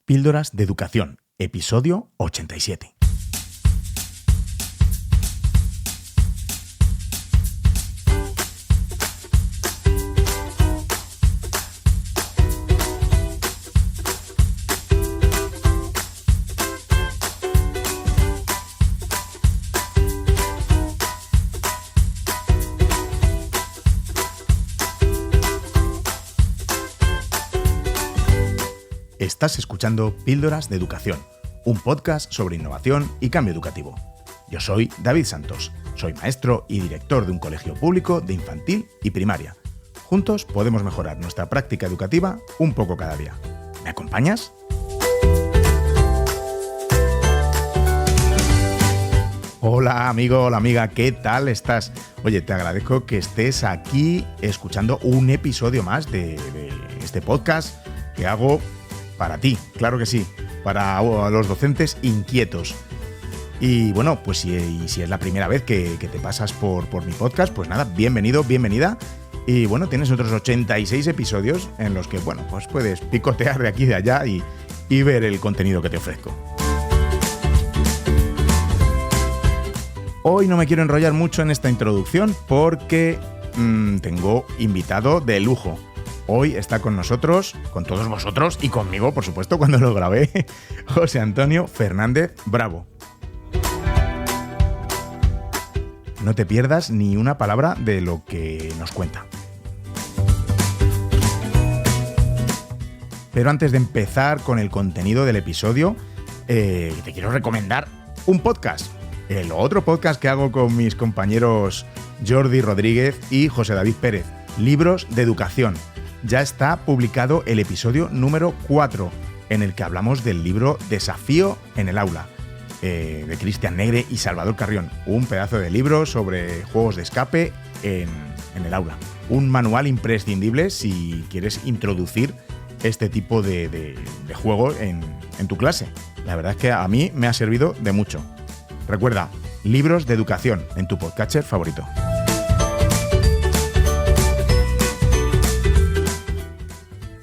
Píldoras de Educación, episodio 87. Estás escuchando Píldoras de Educación, un podcast sobre innovación y cambio educativo. Yo soy David Santos, soy maestro y director de un colegio público de infantil y primaria. Juntos podemos mejorar nuestra práctica educativa un poco cada día. ¿Me acompañas? Hola amigo, hola amiga, ¿qué tal estás? Oye, te agradezco que estés aquí escuchando un episodio más de este podcast que hago para ti, claro que sí, para los docentes inquietos. Y bueno, pues si es la primera vez que te pasas por mi podcast, pues nada, bienvenido, bienvenida. Y bueno, tienes otros 86 episodios en los que, bueno, pues puedes picotear de aquí y de allá y ver el contenido que te ofrezco. Hoy no me quiero enrollar mucho en esta introducción porque tengo invitado de lujo. Hoy está con nosotros, con todos vosotros y conmigo, por supuesto, cuando lo grabé, José Antonio Fernández Bravo. No te pierdas ni una palabra de lo que nos cuenta. Pero antes de empezar con el contenido del episodio, te quiero recomendar un podcast. El otro podcast que hago con mis compañeros Jordi Rodríguez y José David Pérez, Libros de Educación. Ya está publicado el episodio número 4, en el que hablamos del libro Desafío en el aula, de Cristian Negre y Salvador Carrión. Un pedazo de libro sobre juegos de escape en el aula. Un manual imprescindible si quieres introducir este tipo de juego en tu clase. La verdad es que a mí me ha servido de mucho. Recuerda, Libros de Educación en tu podcatcher favorito.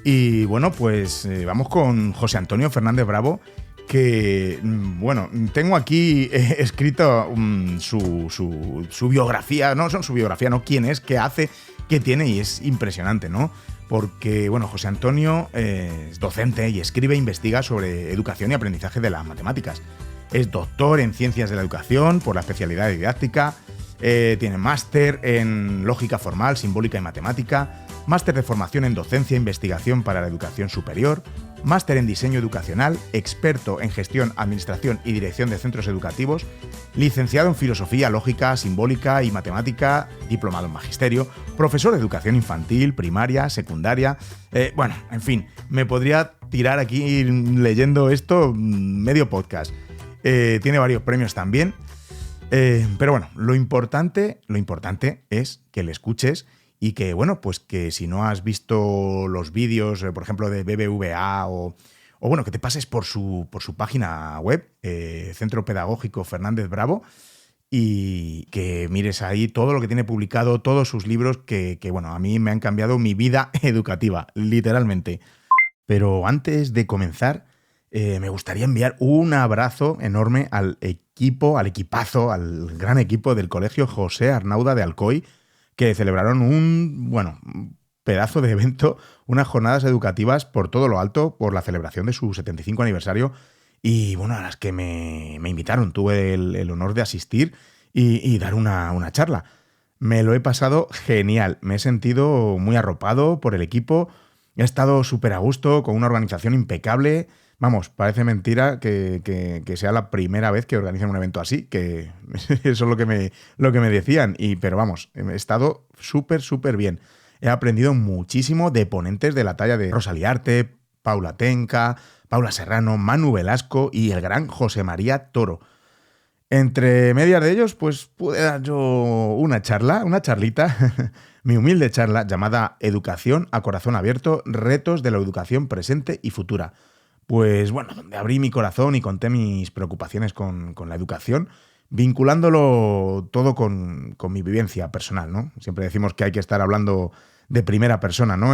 Y bueno, pues vamos con José Antonio Fernández Bravo, que, bueno, tengo aquí escrito su biografía, no son su biografía, no quién es, qué hace, qué tiene, y es impresionante, ¿no? Porque, bueno, José Antonio es docente y escribe e investiga sobre educación y aprendizaje de las matemáticas. Es doctor en Ciencias de la Educación por la especialidad de Didáctica, tiene máster en Lógica Formal, Simbólica y Matemática, máster de formación en Docencia e Investigación para la Educación Superior, máster en Diseño Educacional, experto en Gestión, Administración y Dirección de Centros Educativos, licenciado en Filosofía, Lógica, Simbólica y Matemática, diplomado en Magisterio, profesor de Educación Infantil, Primaria, Secundaria. Bueno, en fin, me podría tirar aquí leyendo esto medio podcast. Tiene varios premios también. Pero bueno, lo importante es que le escuches y que, bueno, pues que si no has visto los vídeos, por ejemplo, de BBVA o bueno, que te pases por su página web, Centro Pedagógico Fernández Bravo, y que mires ahí todo lo que tiene publicado, todos sus libros que bueno, a mí me han cambiado mi vida educativa, literalmente. Pero antes de comenzar, me gustaría enviar un abrazo enorme al equipazo, al gran equipo del Colegio José Arnauda de Alcoy, que celebraron un pedazo de evento, unas jornadas educativas por todo lo alto, por la celebración de su 75 aniversario, y bueno, a las que me invitaron. Tuve el honor de asistir y dar una charla. Me lo he pasado genial, me he sentido muy arropado por el equipo, he estado súper a gusto, con una organización impecable. Vamos, parece mentira que sea la primera vez que organizan un evento así, que eso es lo que me decían. Pero vamos, he estado súper bien. He aprendido muchísimo de ponentes de la talla de Rosalía Arte, Paula Tenca, Paula Serrano, Manu Velasco y el gran José María Toro. Entre medias de ellos, pues pude dar yo una charlita, mi humilde charla llamada Educación a Corazón Abierto, Retos de la Educación Presente y Futura. Pues bueno, donde abrí mi corazón y conté mis preocupaciones con la educación, vinculándolo todo con mi vivencia personal, ¿no? Siempre decimos que hay que estar hablando de primera persona, ¿no?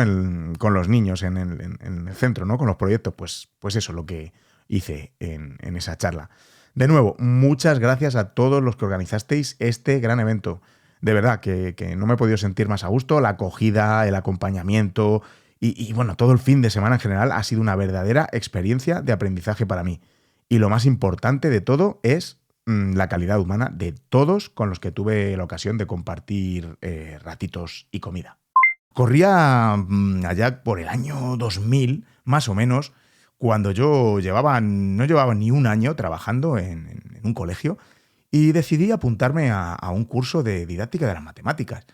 Con los niños en el centro, ¿no? Con los proyectos, pues eso es lo que hice en esa charla. De nuevo, muchas gracias a todos los que organizasteis este gran evento. De verdad, que no me he podido sentir más a gusto. La acogida, el acompañamiento bueno, todo el fin de semana en general ha sido una verdadera experiencia de aprendizaje para mí. Y lo más importante de todo es la calidad humana de todos con los que tuve la ocasión de compartir ratitos y comida. Corría allá por el año 2000, más o menos, cuando yo no llevaba ni un año trabajando en un colegio y decidí apuntarme a un curso de didáctica de las matemáticas.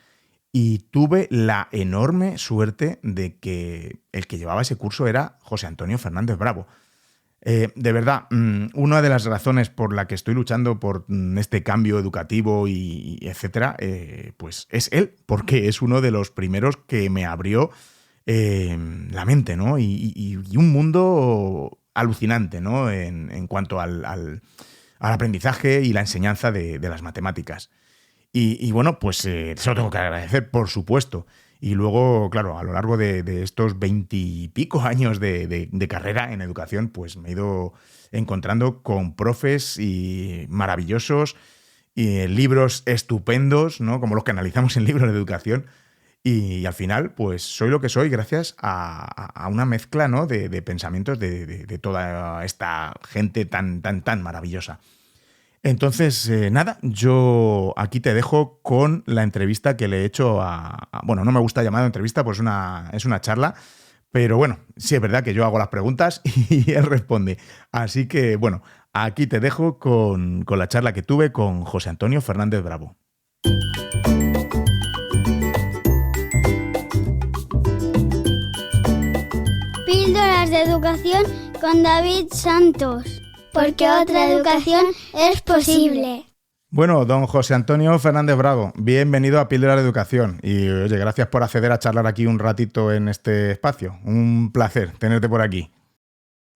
Y tuve la enorme suerte de que el que llevaba ese curso era José Antonio Fernández Bravo. De verdad, una de las razones por la que estoy luchando por este cambio educativo y etcétera, pues es él, porque es uno de los primeros que me abrió la mente, ¿no? Y un mundo alucinante, ¿no? En cuanto al aprendizaje y la enseñanza de las matemáticas. Bueno, pues se lo tengo que agradecer, por supuesto. Y luego, claro, a lo largo de estos 20 y pico años de carrera en educación, pues me he ido encontrando con profes maravillosos y libros estupendos, ¿no? Como los que analizamos en libros de educación. Y al final, pues soy lo que soy gracias a una mezcla, ¿no? de pensamientos de toda esta gente tan maravillosa. Entonces, nada, yo aquí te dejo con la entrevista que le he hecho bueno, no me gusta llamar entrevista, pues es una charla, pero bueno, sí es verdad que yo hago las preguntas y él responde. Así que, bueno, aquí te dejo con la charla que tuve con José Antonio Fernández Bravo. Píldoras de educación con David Santos, porque otra educación es posible. Bueno, don José Antonio Fernández Bravo, bienvenido a Píldoras de Educación. Y oye, gracias por acceder a charlar aquí un ratito en este espacio. Un placer tenerte por aquí.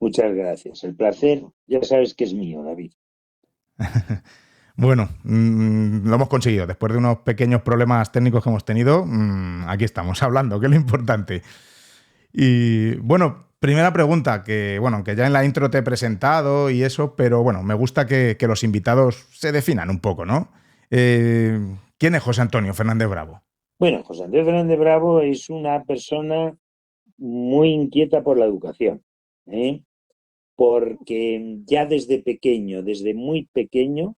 Muchas gracias. El placer, ya sabes que es mío, David. Bueno, lo hemos conseguido. Después de unos pequeños problemas técnicos que hemos tenido, aquí estamos hablando, que es lo importante. Y bueno, primera pregunta, que ya en la intro te he presentado y eso, pero bueno, me gusta que los invitados se definan un poco, ¿no? ¿Quién es José Antonio Fernández Bravo? Bueno, José Antonio Fernández Bravo es una persona muy inquieta por la educación, ¿eh? Porque ya desde pequeño, desde muy pequeño,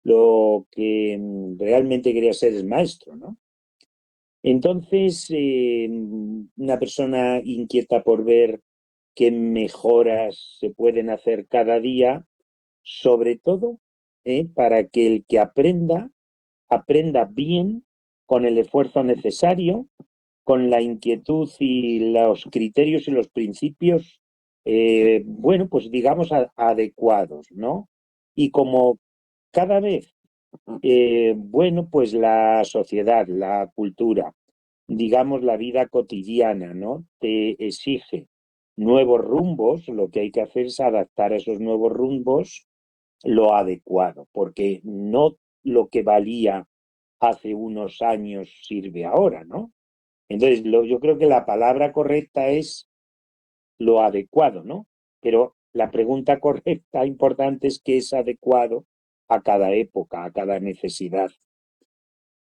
lo que realmente quería ser es maestro, ¿no? Entonces, una persona inquieta por ver qué mejoras se pueden hacer cada día, sobre todo para que el que aprenda bien, con el esfuerzo necesario, con la inquietud y los criterios y los principios, bueno, pues digamos adecuados, ¿no? Y como cada vez, bueno, pues la sociedad, la cultura, digamos la vida cotidiana, ¿no? Te exige nuevos rumbos, lo que hay que hacer es adaptar a esos nuevos rumbos lo adecuado, porque no lo que valía hace unos años sirve ahora, ¿no? Entonces, yo creo que la palabra correcta es lo adecuado, ¿no? Pero la pregunta correcta, importante, es qué es adecuado a cada época, a cada necesidad.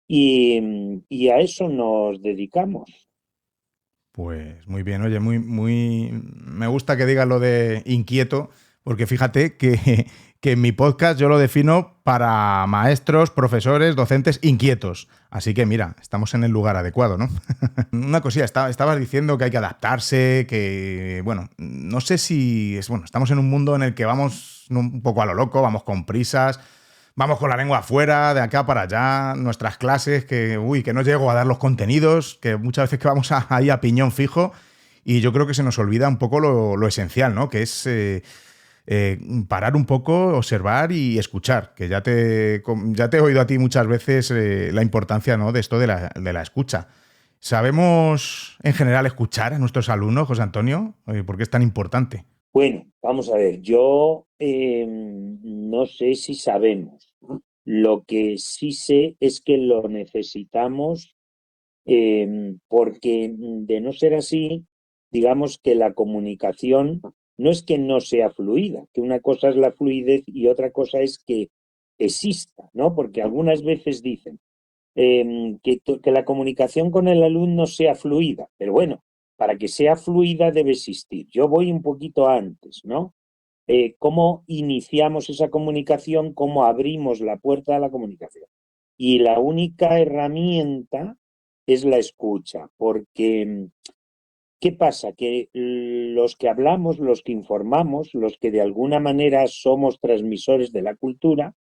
Y a eso nos dedicamos. Pues muy bien, oye, me gusta que digas lo de inquieto, porque fíjate que en mi podcast yo lo defino para maestros, profesores, docentes inquietos. Así que mira, estamos en el lugar adecuado, ¿no? Una cosilla, estabas diciendo que hay que adaptarse, que, bueno, no sé si bueno, estamos en un mundo en el que vamos un poco a lo loco, vamos con prisas. Vamos con la lengua afuera, de acá para allá, nuestras clases, que no llego a dar los contenidos, que muchas veces que vamos ahí a piñón fijo y yo creo que se nos olvida un poco lo esencial, ¿no? Que es parar un poco, observar y escuchar, que ya te he oído a ti muchas veces la importancia, ¿no? De esto de la escucha. ¿Sabemos en general escuchar a nuestros alumnos, José Antonio? ¿Por qué es tan importante? Bueno, vamos a ver, yo no sé si sabemos. Lo que sí sé es que lo necesitamos porque de no ser así, digamos que la comunicación no es que no sea fluida, que una cosa es la fluidez y otra cosa es que exista, ¿no? Porque algunas veces dicen que la comunicación con el alumno sea fluida, pero bueno, para que sea fluida debe existir. Yo voy un poquito antes, ¿no? ¿Cómo iniciamos esa comunicación? ¿Cómo abrimos la puerta a la comunicación? Y la única herramienta es la escucha, porque ¿qué pasa? Que los que hablamos, los que informamos, los que de alguna manera somos transmisores de la cultura,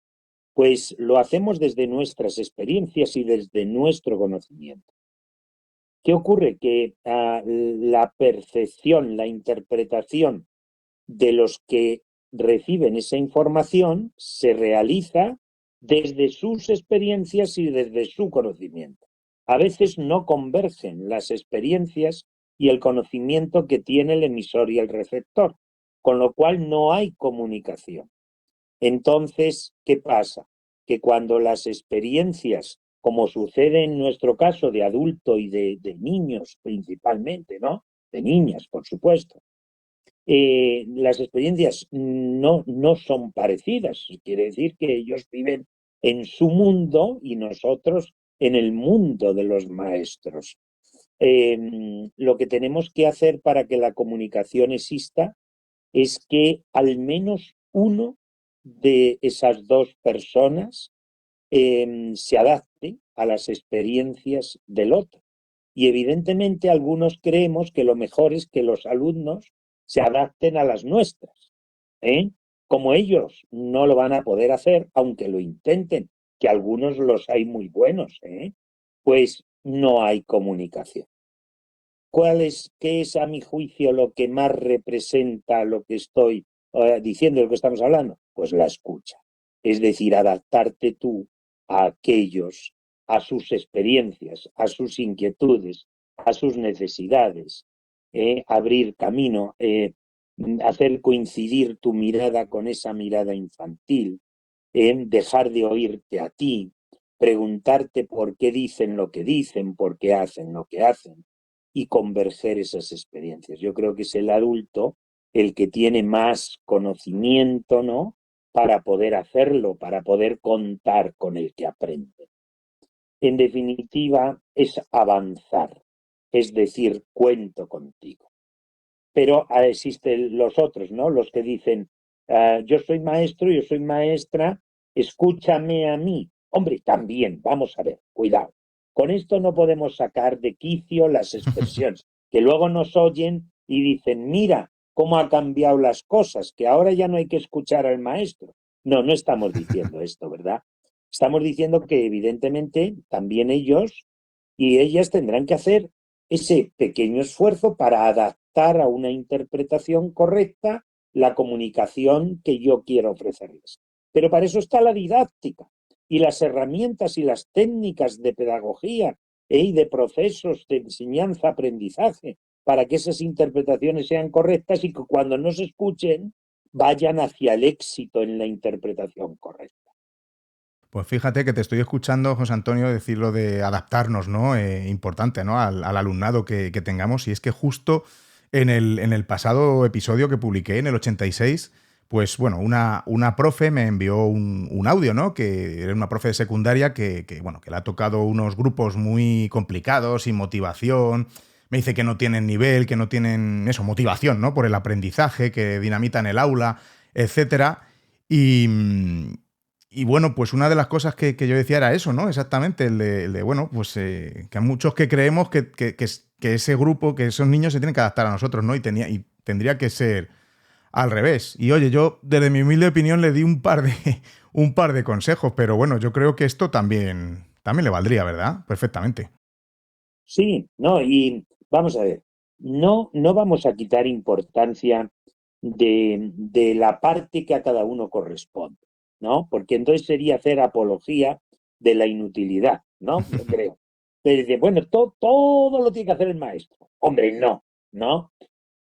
pues lo hacemos desde nuestras experiencias y desde nuestro conocimiento. ¿Qué ocurre? Que la percepción, la interpretación de los que reciben esa información se realiza desde sus experiencias y desde su conocimiento. A veces no convergen las experiencias y el conocimiento que tiene el emisor y el receptor, con lo cual no hay comunicación. Entonces, ¿qué pasa? Que cuando las experiencias, como sucede en nuestro caso de adulto y de niños principalmente, ¿no? De niñas, por supuesto, las experiencias no son parecidas. Quiere decir que ellos viven en su mundo y nosotros en el mundo de los maestros. Lo que tenemos que hacer para que la comunicación exista es que al menos uno de esas dos personas se adapte a las experiencias del otro. Y evidentemente algunos creemos que lo mejor es que los alumnos se adapten a las nuestras. Como ellos no lo van a poder hacer, aunque lo intenten, que algunos los hay muy buenos, pues no hay comunicación. ¿Qué es a mi juicio lo que más representa lo que estoy diciendo, lo que estamos hablando? Pues la escucha. Es decir, adaptarte tú a aquellos, a sus experiencias, a sus inquietudes, a sus necesidades, abrir camino, hacer coincidir tu mirada con esa mirada infantil, dejar de oírte a ti, preguntarte por qué dicen lo que dicen, por qué hacen lo que hacen y converger esas experiencias. Yo creo que es el adulto el que tiene más conocimiento, ¿no? Para poder hacerlo, para poder contar con el que aprende. En definitiva, es avanzar, es decir, cuento contigo. Pero existen los otros, ¿no? Los que dicen, yo soy maestro, yo soy maestra, escúchame a mí. Hombre, también, vamos a ver, cuidado. Con esto no podemos sacar de quicio las expresiones, que luego nos oyen y dicen, mira cómo ha cambiado las cosas, que ahora ya no hay que escuchar al maestro. No, no estamos diciendo esto, ¿verdad? Estamos diciendo que evidentemente también ellos y ellas tendrán que hacer ese pequeño esfuerzo para adaptar a una interpretación correcta la comunicación que yo quiero ofrecerles. Pero para eso está la didáctica y las herramientas y las técnicas de pedagogía y de procesos de enseñanza-aprendizaje para que esas interpretaciones sean correctas y que cuando no se escuchen vayan hacia el éxito en la interpretación correcta. Pues fíjate que te estoy escuchando, José Antonio, decir lo de adaptarnos, ¿no? Importante, ¿no? Al alumnado que tengamos. Y es que justo en el pasado episodio que publiqué, en el 86, pues bueno, una profe me envió un audio, ¿no? Que era una profe de secundaria bueno, que le ha tocado unos grupos muy complicados, sin motivación. Me dice que no tienen nivel, que no tienen eso, motivación, ¿no? Por el aprendizaje, que dinamitan el aula, etcétera. Y bueno, pues una de las cosas que yo decía era eso, ¿no? Exactamente, el de bueno, pues que hay muchos que creemos que ese grupo, que esos niños se tienen que adaptar a nosotros, ¿no? Y tendría que ser al revés. Y oye, yo desde mi humilde opinión le di un par de consejos, pero bueno, yo creo que esto también le valdría, ¿verdad? Perfectamente. Sí, no, y vamos a ver, no vamos a quitar importancia de la parte que a cada uno corresponde, ¿no? Porque entonces sería hacer apología de la inutilidad, ¿no? Yo creo. Pero dice, bueno, todo lo tiene que hacer el maestro. Hombre, no.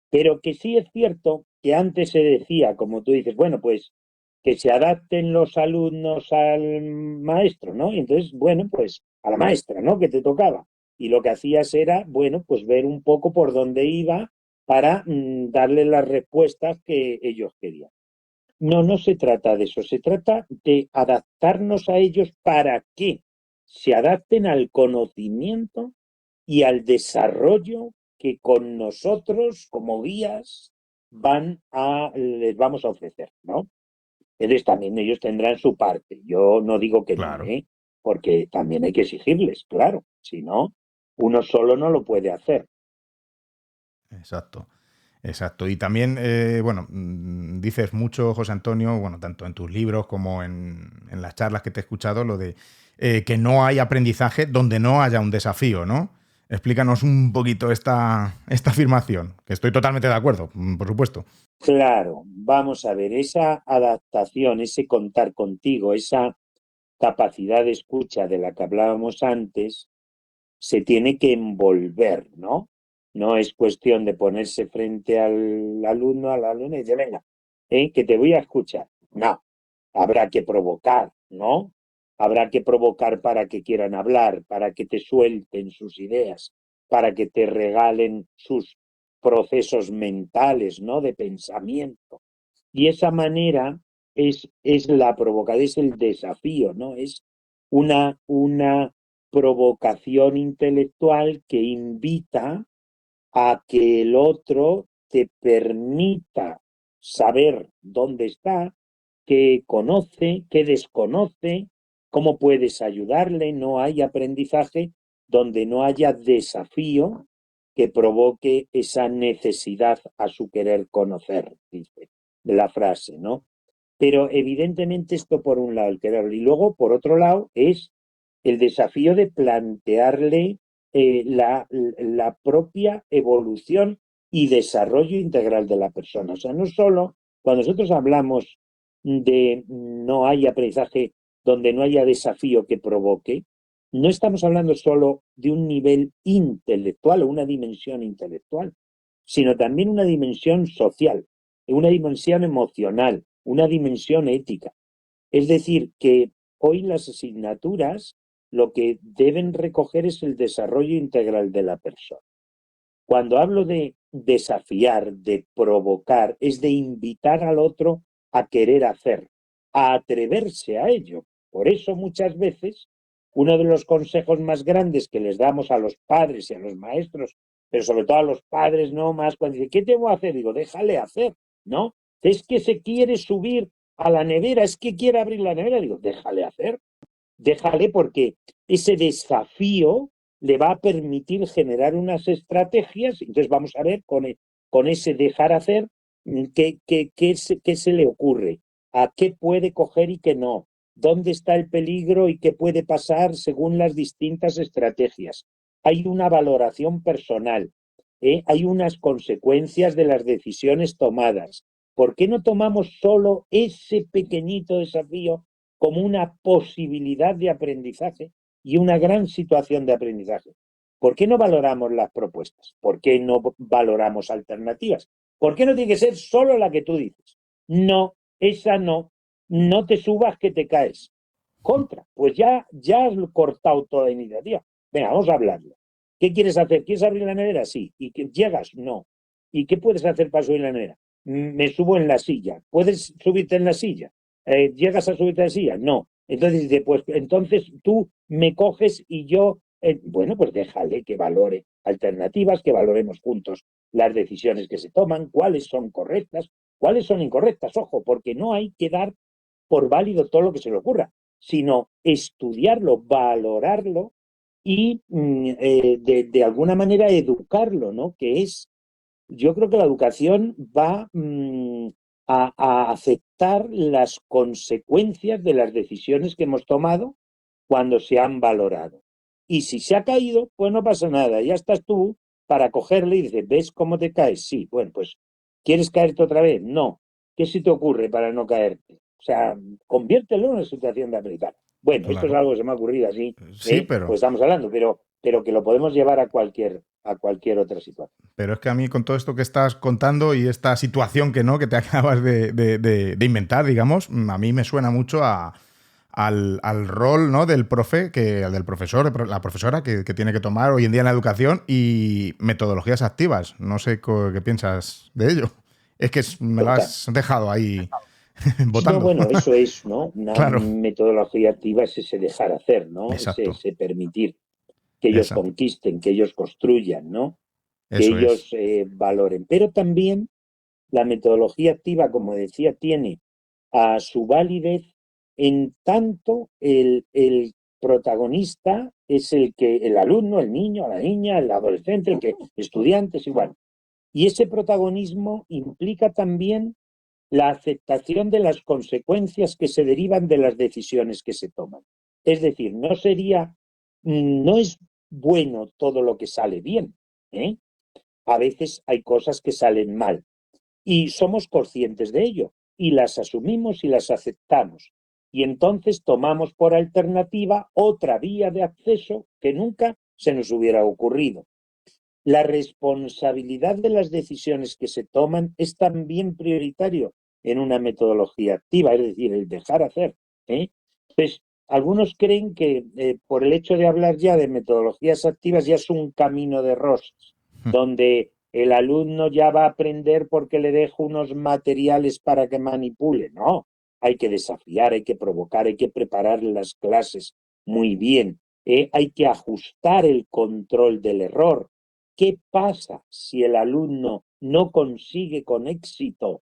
Pero que sí es cierto que antes se decía, como tú dices, bueno, pues que se adapten los alumnos al maestro, ¿no? Y entonces, bueno, pues a la maestra, ¿no? Que te tocaba. y lo que hacías era, bueno, pues ver un poco por dónde iba para darle las respuestas que ellos querían. No, no se trata de eso, se trata de adaptarnos a ellos para que se adapten al conocimiento y al desarrollo que con nosotros como guías les vamos a ofrecer, ¿no? Entonces también ellos tendrán su parte. Yo no digo que no, Claro. porque también hay que exigirles, claro. Si no, uno solo no lo puede hacer. Exacto. Exacto. Y también, bueno, dices mucho, José Antonio, bueno, tanto en tus libros como en las charlas que te he escuchado, lo de que no hay aprendizaje donde no haya un desafío, ¿no? Explícanos un poquito esta afirmación, que estoy totalmente de acuerdo, por supuesto. Claro, vamos a ver, esa adaptación, ese contar contigo, esa capacidad de escucha de la que hablábamos antes, se tiene que envolver, ¿no? No es cuestión de ponerse frente al alumno, a la alumna y decir, venga, que te voy a escuchar. No, habrá que provocar, ¿no? Habrá que provocar para que quieran hablar, para que te suelten sus ideas, para que te regalen sus procesos mentales, ¿no? De pensamiento. Y esa manera es la provocación, es el desafío, ¿no? Es una provocación intelectual que invita a que el otro te permita saber dónde está, qué conoce, qué desconoce, cómo puedes ayudarle. No hay aprendizaje donde no haya desafío que provoque esa necesidad a su querer conocer, dice la frase, ¿no? Pero evidentemente esto por un lado, el querer. Y luego, por otro lado, es el desafío de plantearle la propia evolución y desarrollo integral de la persona. O sea, no solo cuando nosotros hablamos de no hay aprendizaje donde no haya desafío que provoque, no estamos hablando solo de un nivel intelectual o una dimensión intelectual, sino también una dimensión social, una dimensión emocional, una dimensión ética. Es decir, que hoy las asignaturas lo que deben recoger es el desarrollo integral de la persona. Cuando hablo de desafiar, de provocar, es de invitar al otro a querer hacer, a atreverse a ello. Por eso muchas veces uno de los consejos más grandes que les damos a los padres y a los maestros, pero sobre todo a los padres, no más, cuando dicen, ¿qué tengo que hacer? Digo, déjale hacer, ¿no? Es que se quiere subir a la nevera, es que quiere abrir la nevera. Digo, déjale hacer, déjale, porque ese desafío le va a permitir generar unas estrategias. Entonces vamos a ver con ese dejar hacer qué se le ocurre, a qué puede coger y qué no, dónde está el peligro y qué puede pasar según las distintas estrategias. Hay una valoración personal, hay unas consecuencias de las decisiones tomadas. ¿Por qué no tomamos solo ese pequeñito desafío como una posibilidad de aprendizaje y una gran situación de aprendizaje? ¿Por qué no valoramos las propuestas? ¿Por qué no valoramos alternativas? ¿Por qué no tiene que ser solo la que tú dices? No, esa no. No te subas que te caes. Contra, pues ya has cortado toda iniciativa. Venga, vamos a hablarlo. ¿Qué quieres hacer? ¿Quieres abrir la nevera? Sí. ¿Y que llegas? No. ¿Y qué puedes hacer para subir la nevera? Me subo en la silla. ¿Puedes subirte en la silla? ¿Llegas a subirte en la silla? No. Entonces dice, pues entonces tú me coges y yo, bueno, pues déjale que valore alternativas, que valoremos juntos las decisiones que se toman, cuáles son correctas, cuáles son incorrectas. Ojo, porque no hay que dar por válido todo lo que se le ocurra, sino estudiarlo, valorarlo y de alguna manera educarlo, ¿no? Que es, yo creo que la educación va a aceptar las consecuencias de las decisiones que hemos tomado cuando se han valorado. Y si se ha caído, pues no pasa nada, ya estás tú para cogerle y dices, ¿ves cómo te caes? Sí, bueno, pues ¿quieres caerte otra vez? No. ¿Qué se te ocurre para no caerte? O sea, conviértelo en una situación de aprendizaje. Bueno, esto es Claro. algo que se me ha ocurrido así, Sí, pues estamos hablando, pero que lo podemos llevar a cualquier otra situación. pero es que a mí con todo esto que estás contando y esta situación que no, que te acabas de inventar, digamos, a mí me suena mucho a al rol, ¿no?, del profe, del profesor, la profesora que tiene que tomar hoy en día en la educación y metodologías activas. No sé qué piensas de ello. Es que me lo Total. has dejado ahí No, votando. bueno, eso es, ¿no? Una Claro, metodología activa es ese dejar hacer, ¿no? exacto, Ese permitir que ellos exacto. conquisten, que ellos construyan, ¿no? Que Eso es. ellos valoren. Pero también la metodología activa, como decía, tiene a su validez en tanto el protagonista es el alumno, el niño, la niña, el adolescente, estudiante, es igual. Y ese protagonismo implica también la aceptación de las consecuencias que se derivan de las decisiones que se toman. Es decir, no es bueno todo lo que sale bien, ¿eh? A veces hay cosas que salen mal y somos conscientes de ello y las asumimos y las aceptamos. Y entonces tomamos por alternativa otra vía de acceso que nunca se nos hubiera ocurrido. La responsabilidad de las decisiones que se toman es también prioritario en una metodología activa, es decir, el dejar hacer, ¿eh? Pues algunos creen que por el hecho de hablar ya de metodologías activas ya es un camino de rosas, donde el alumno ya va a aprender porque le dejo unos materiales para que manipule. No, hay que desafiar, hay que provocar, hay que preparar las clases muy bien, hay que ajustar el control del error. ¿Qué pasa si el alumno no consigue con éxito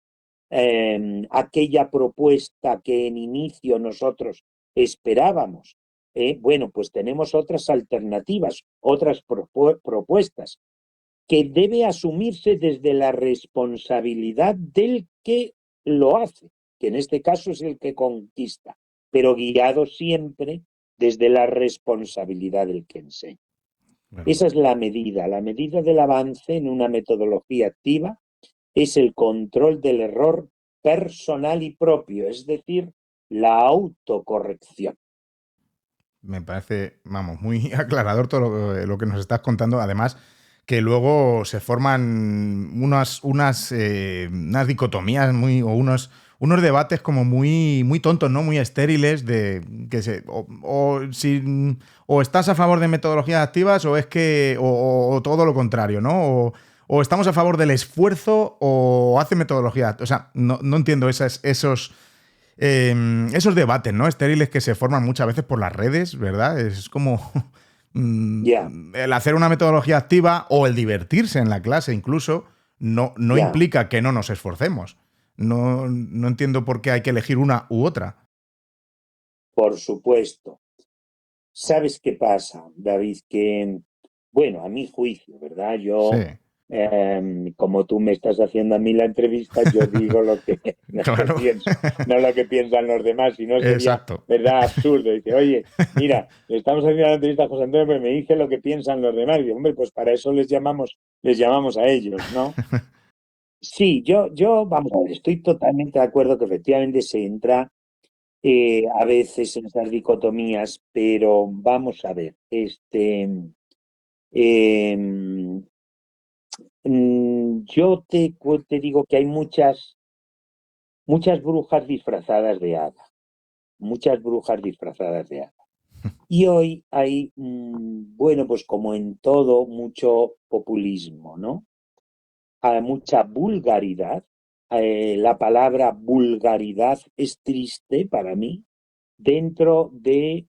aquella propuesta que en inicio nosotros esperábamos? Bueno, pues tenemos otras alternativas, otras propuestas que debe asumirse desde la responsabilidad del que lo hace, que en este caso es el que conquista, pero guiado siempre desde la responsabilidad del que enseña. Claro. Esa es la medida del avance en una metodología activa es el control del error personal y propio, es decir, la autocorrección. Me parece, vamos, muy aclarador todo lo que nos estás contando. Además, que luego se forman unas dicotomías o unos debates como muy tontos, ¿no? Muy estériles de que o estás a favor de metodologías activas o es que o todo lo contrario, ¿no? O estamos a favor del esfuerzo o hace metodología. O sea, no entiendo esos debates, ¿no?, estériles que se forman muchas veces por las redes, ¿verdad? Es como Ya, el hacer una metodología activa o el divertirse en la clase incluso no ya, implica que no nos esforcemos. No entiendo por qué hay que elegir una u otra. por supuesto. ¿Sabes qué pasa, David? Que, bueno, a mi juicio, ¿verdad? Sí, Como tú me estás haciendo a mí la entrevista, yo digo lo que claro. pienso, no lo que piensan los demás, si no sería, Exacto. ¿verdad?, absurdo. Dice, oye, mira, le estamos haciendo la entrevista a José Antonio, pero me dice lo que piensan los demás. Y digo, hombre, pues para eso les llamamos a ellos, ¿no? Sí, vamos a ver, estoy totalmente de acuerdo que efectivamente se entra a veces en esas dicotomías, pero vamos a ver, em, yo te digo que hay muchas brujas disfrazadas de hada, muchas brujas disfrazadas de hada. Y hoy hay, bueno, pues como en todo, mucho populismo, ¿no? Hay mucha vulgaridad. La palabra vulgaridad es triste para mí dentro de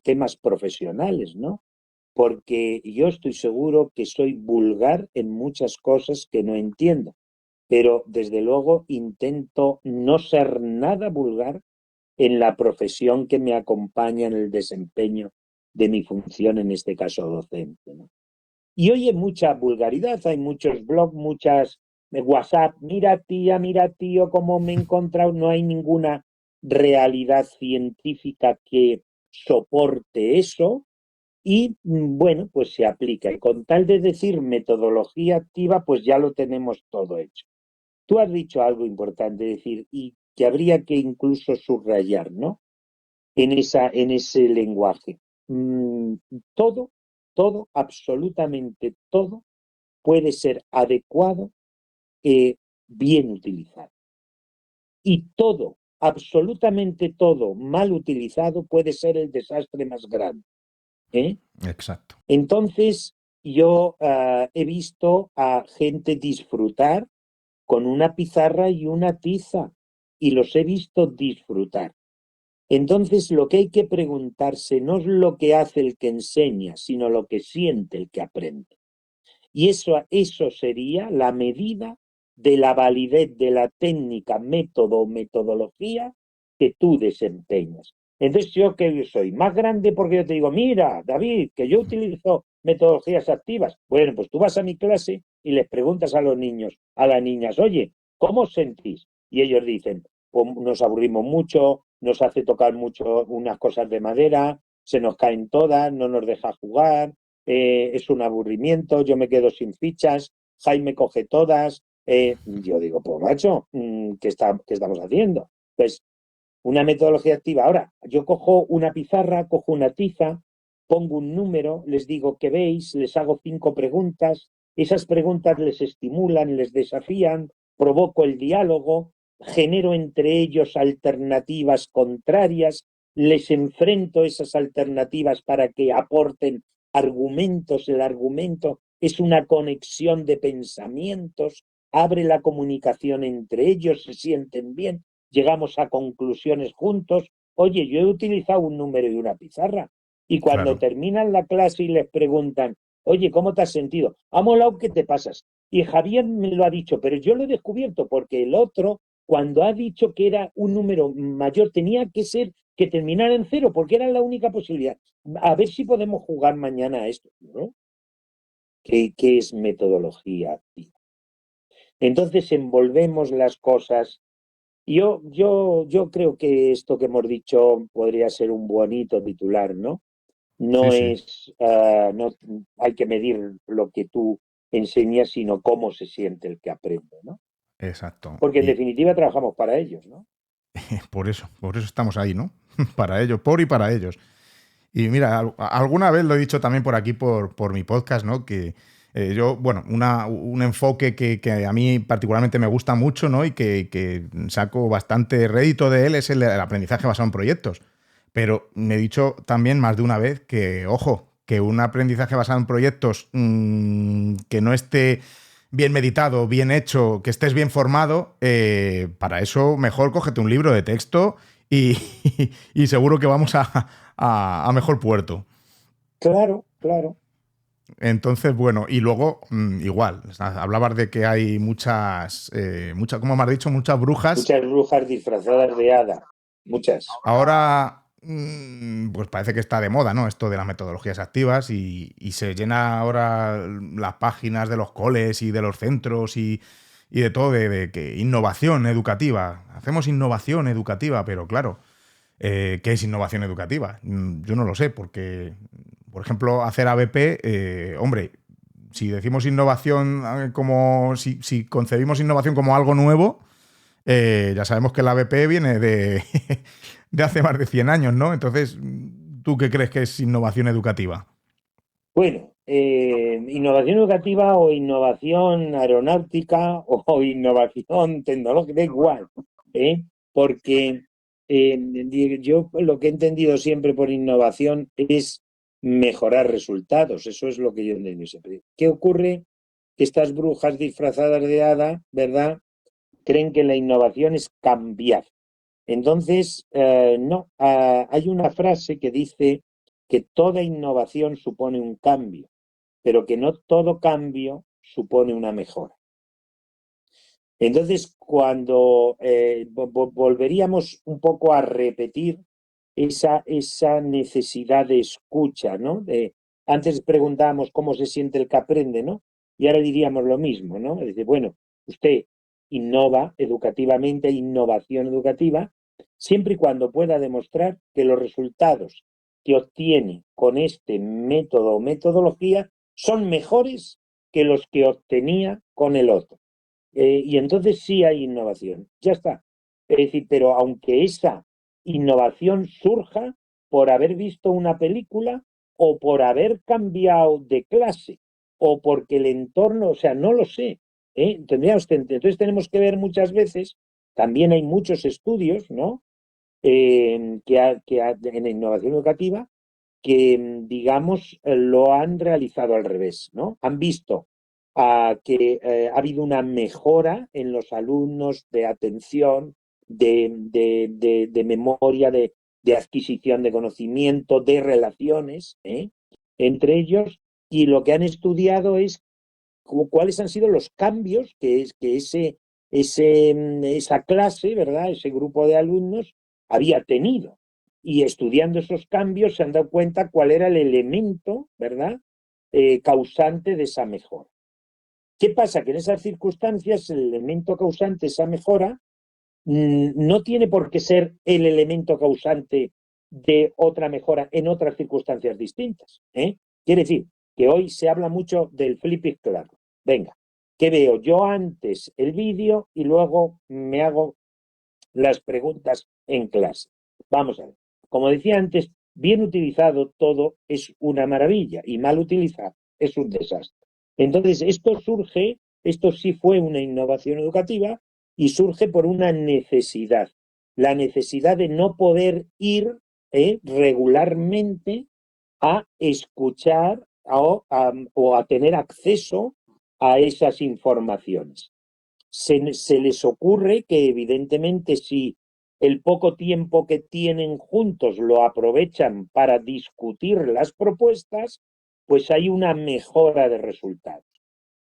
temas profesionales, ¿no? Porque yo estoy seguro que soy vulgar en muchas cosas que no entiendo, pero desde luego intento no ser nada vulgar en la profesión que me acompaña en el desempeño de mi función, en este caso docente, ¿no? Y hoy hay mucha vulgaridad, hay muchos blogs, muchas WhatsApp, mira tía, mira tío, cómo me he encontrado, no hay ninguna realidad científica que soporte eso y bueno, pues se aplica. Y con tal de decir metodología activa, pues ya lo tenemos todo hecho. Tú has dicho algo importante, decir, y que habría que incluso subrayar, ¿no? En ese lenguaje. Mm, todo, todo, absolutamente todo puede ser adecuado, bien utilizado. Y todo absolutamente todo mal utilizado puede ser el desastre más grande. Exacto. Entonces, yo he visto a gente disfrutar con una pizarra y una tiza, y los he visto disfrutar. Entonces, lo que hay que preguntarse no es lo que hace el que enseña, sino lo que siente el que aprende. Y eso sería la medida de la validez de la técnica, método o metodología que tú desempeñas. Entonces, ¿yo qué soy? Más grande porque yo te digo, mira, David, que yo utilizo metodologías activas. Bueno, pues tú vas a mi clase y les preguntas a los niños, a las niñas, oye, ¿cómo os sentís? Y ellos dicen, pues nos aburrimos mucho, nos hace tocar mucho unas cosas de madera, se nos caen todas, no nos deja jugar, es un aburrimiento, yo me quedo sin fichas, Jaime coge todas. Yo digo, pues macho, ¿qué estamos haciendo? Pues una metodología activa. Ahora, yo cojo una pizarra, cojo una tiza, pongo un número, les digo qué veis, les hago 5 preguntas, esas preguntas les estimulan, les desafían, provoco el diálogo, genero entre ellos alternativas contrarias, les enfrento esas alternativas para que aporten argumentos. El argumento es una conexión de pensamientos, abre la comunicación entre ellos, se sienten bien, llegamos a conclusiones juntos. Oye, yo he utilizado un número y una pizarra. Y cuando terminan la clase y les preguntan, oye, ¿cómo te has sentido? Ha molado que te pasas. Y Javier me lo ha dicho, pero yo lo he descubierto porque el otro, cuando ha dicho que era un número mayor, tenía que ser que terminara en 0, porque era la única posibilidad. A ver si podemos jugar mañana a esto, ¿no? ¿Qué es metodología activa? Entonces envolvemos las cosas. Yo creo que esto que hemos dicho podría ser un bonito titular, ¿no? No Sí. es, no hay que medir lo que tú enseñas, sino cómo se siente el que aprende, ¿no? Exacto. Porque en Y definitiva trabajamos para ellos, ¿no? por eso estamos ahí, ¿no? Para ellos, por y para ellos. Y mira, alguna vez lo he dicho también por aquí, por mi podcast, ¿no? Que yo, bueno, un enfoque que a mí particularmente me gusta mucho, ¿no? Y que saco bastante rédito de él es el aprendizaje basado en proyectos. Pero me he dicho también más de una vez que, ojo, que un aprendizaje basado en proyectos que no esté bien meditado, bien hecho, que estés bien formado, para eso mejor cógete un libro de texto y, y seguro que vamos a mejor puerto. Claro, claro. Entonces, bueno, y luego, igual, hablabas de que hay muchas, como me has dicho, muchas brujas. Muchas brujas disfrazadas de hada. Muchas. Ahora, pues parece que está de moda, ¿no? Esto de las metodologías activas y se llena ahora las páginas de los coles y de los centros y de todo, de que innovación educativa. Hacemos innovación educativa, pero claro, ¿qué es innovación educativa? Yo no lo sé, porque, por ejemplo, hacer ABP, hombre, si decimos innovación como, si concebimos innovación como algo nuevo, ya sabemos que el ABP viene de hace más de 100 años, ¿no? Entonces, ¿tú qué crees que es innovación educativa? Bueno, innovación educativa o innovación aeronáutica o innovación tecnológica, da igual, porque yo lo que he entendido siempre por innovación es mejorar resultados. Eso es lo que yo he entendido siempre. ¿Qué ocurre? Que estas brujas disfrazadas de hada, ¿verdad?, creen que la innovación es cambiar. Entonces, no, hay una frase que dice que toda innovación supone un cambio, pero que no todo cambio supone una mejora. Entonces, cuando volveríamos un poco a repetir esa necesidad de escucha, ¿no? Antes preguntábamos cómo se siente el que aprende, ¿no? Y ahora diríamos lo mismo, ¿no? Es decir, bueno, usted innova educativamente, innovación educativa, siempre y cuando pueda demostrar que los resultados que obtiene con este método o metodología son mejores que los que obtenía con el otro. Y entonces sí hay innovación, ya está. Es decir, pero aunque esa innovación surja por haber visto una película o por haber cambiado de clase o porque el entorno, o sea, no lo sé. Entonces tenemos que ver muchas veces También hay muchos estudios, ¿no? En innovación educativa que, digamos, lo han realizado al revés, ¿no? Han visto que ha habido una mejora en los alumnos de atención, de memoria, de adquisición de conocimiento, de relaciones entre ellos, y lo que han estudiado es cuáles han sido los cambios que esa clase, ¿verdad? Ese grupo de alumnos había tenido. Y estudiando esos cambios se han dado cuenta cuál era el elemento, ¿verdad? Causante de esa mejora. ¿Qué pasa? Que en esas circunstancias el elemento causante de esa mejora no tiene por qué ser el elemento causante de otra mejora en otras circunstancias distintas. Quiere decir que hoy se habla mucho del flipping class. Venga, ¿qué veo? Yo antes el vídeo y luego me hago las preguntas en clase. Vamos a ver. Como decía antes, bien utilizado todo es una maravilla y mal utilizado es un desastre. Entonces, esto sí fue una innovación educativa y surge por una necesidad. La necesidad de no poder ir regularmente a escuchar o a tener acceso a esas informaciones. Se les ocurre que evidentemente si el poco tiempo que tienen juntos lo aprovechan para discutir las propuestas, pues hay una mejora de resultados.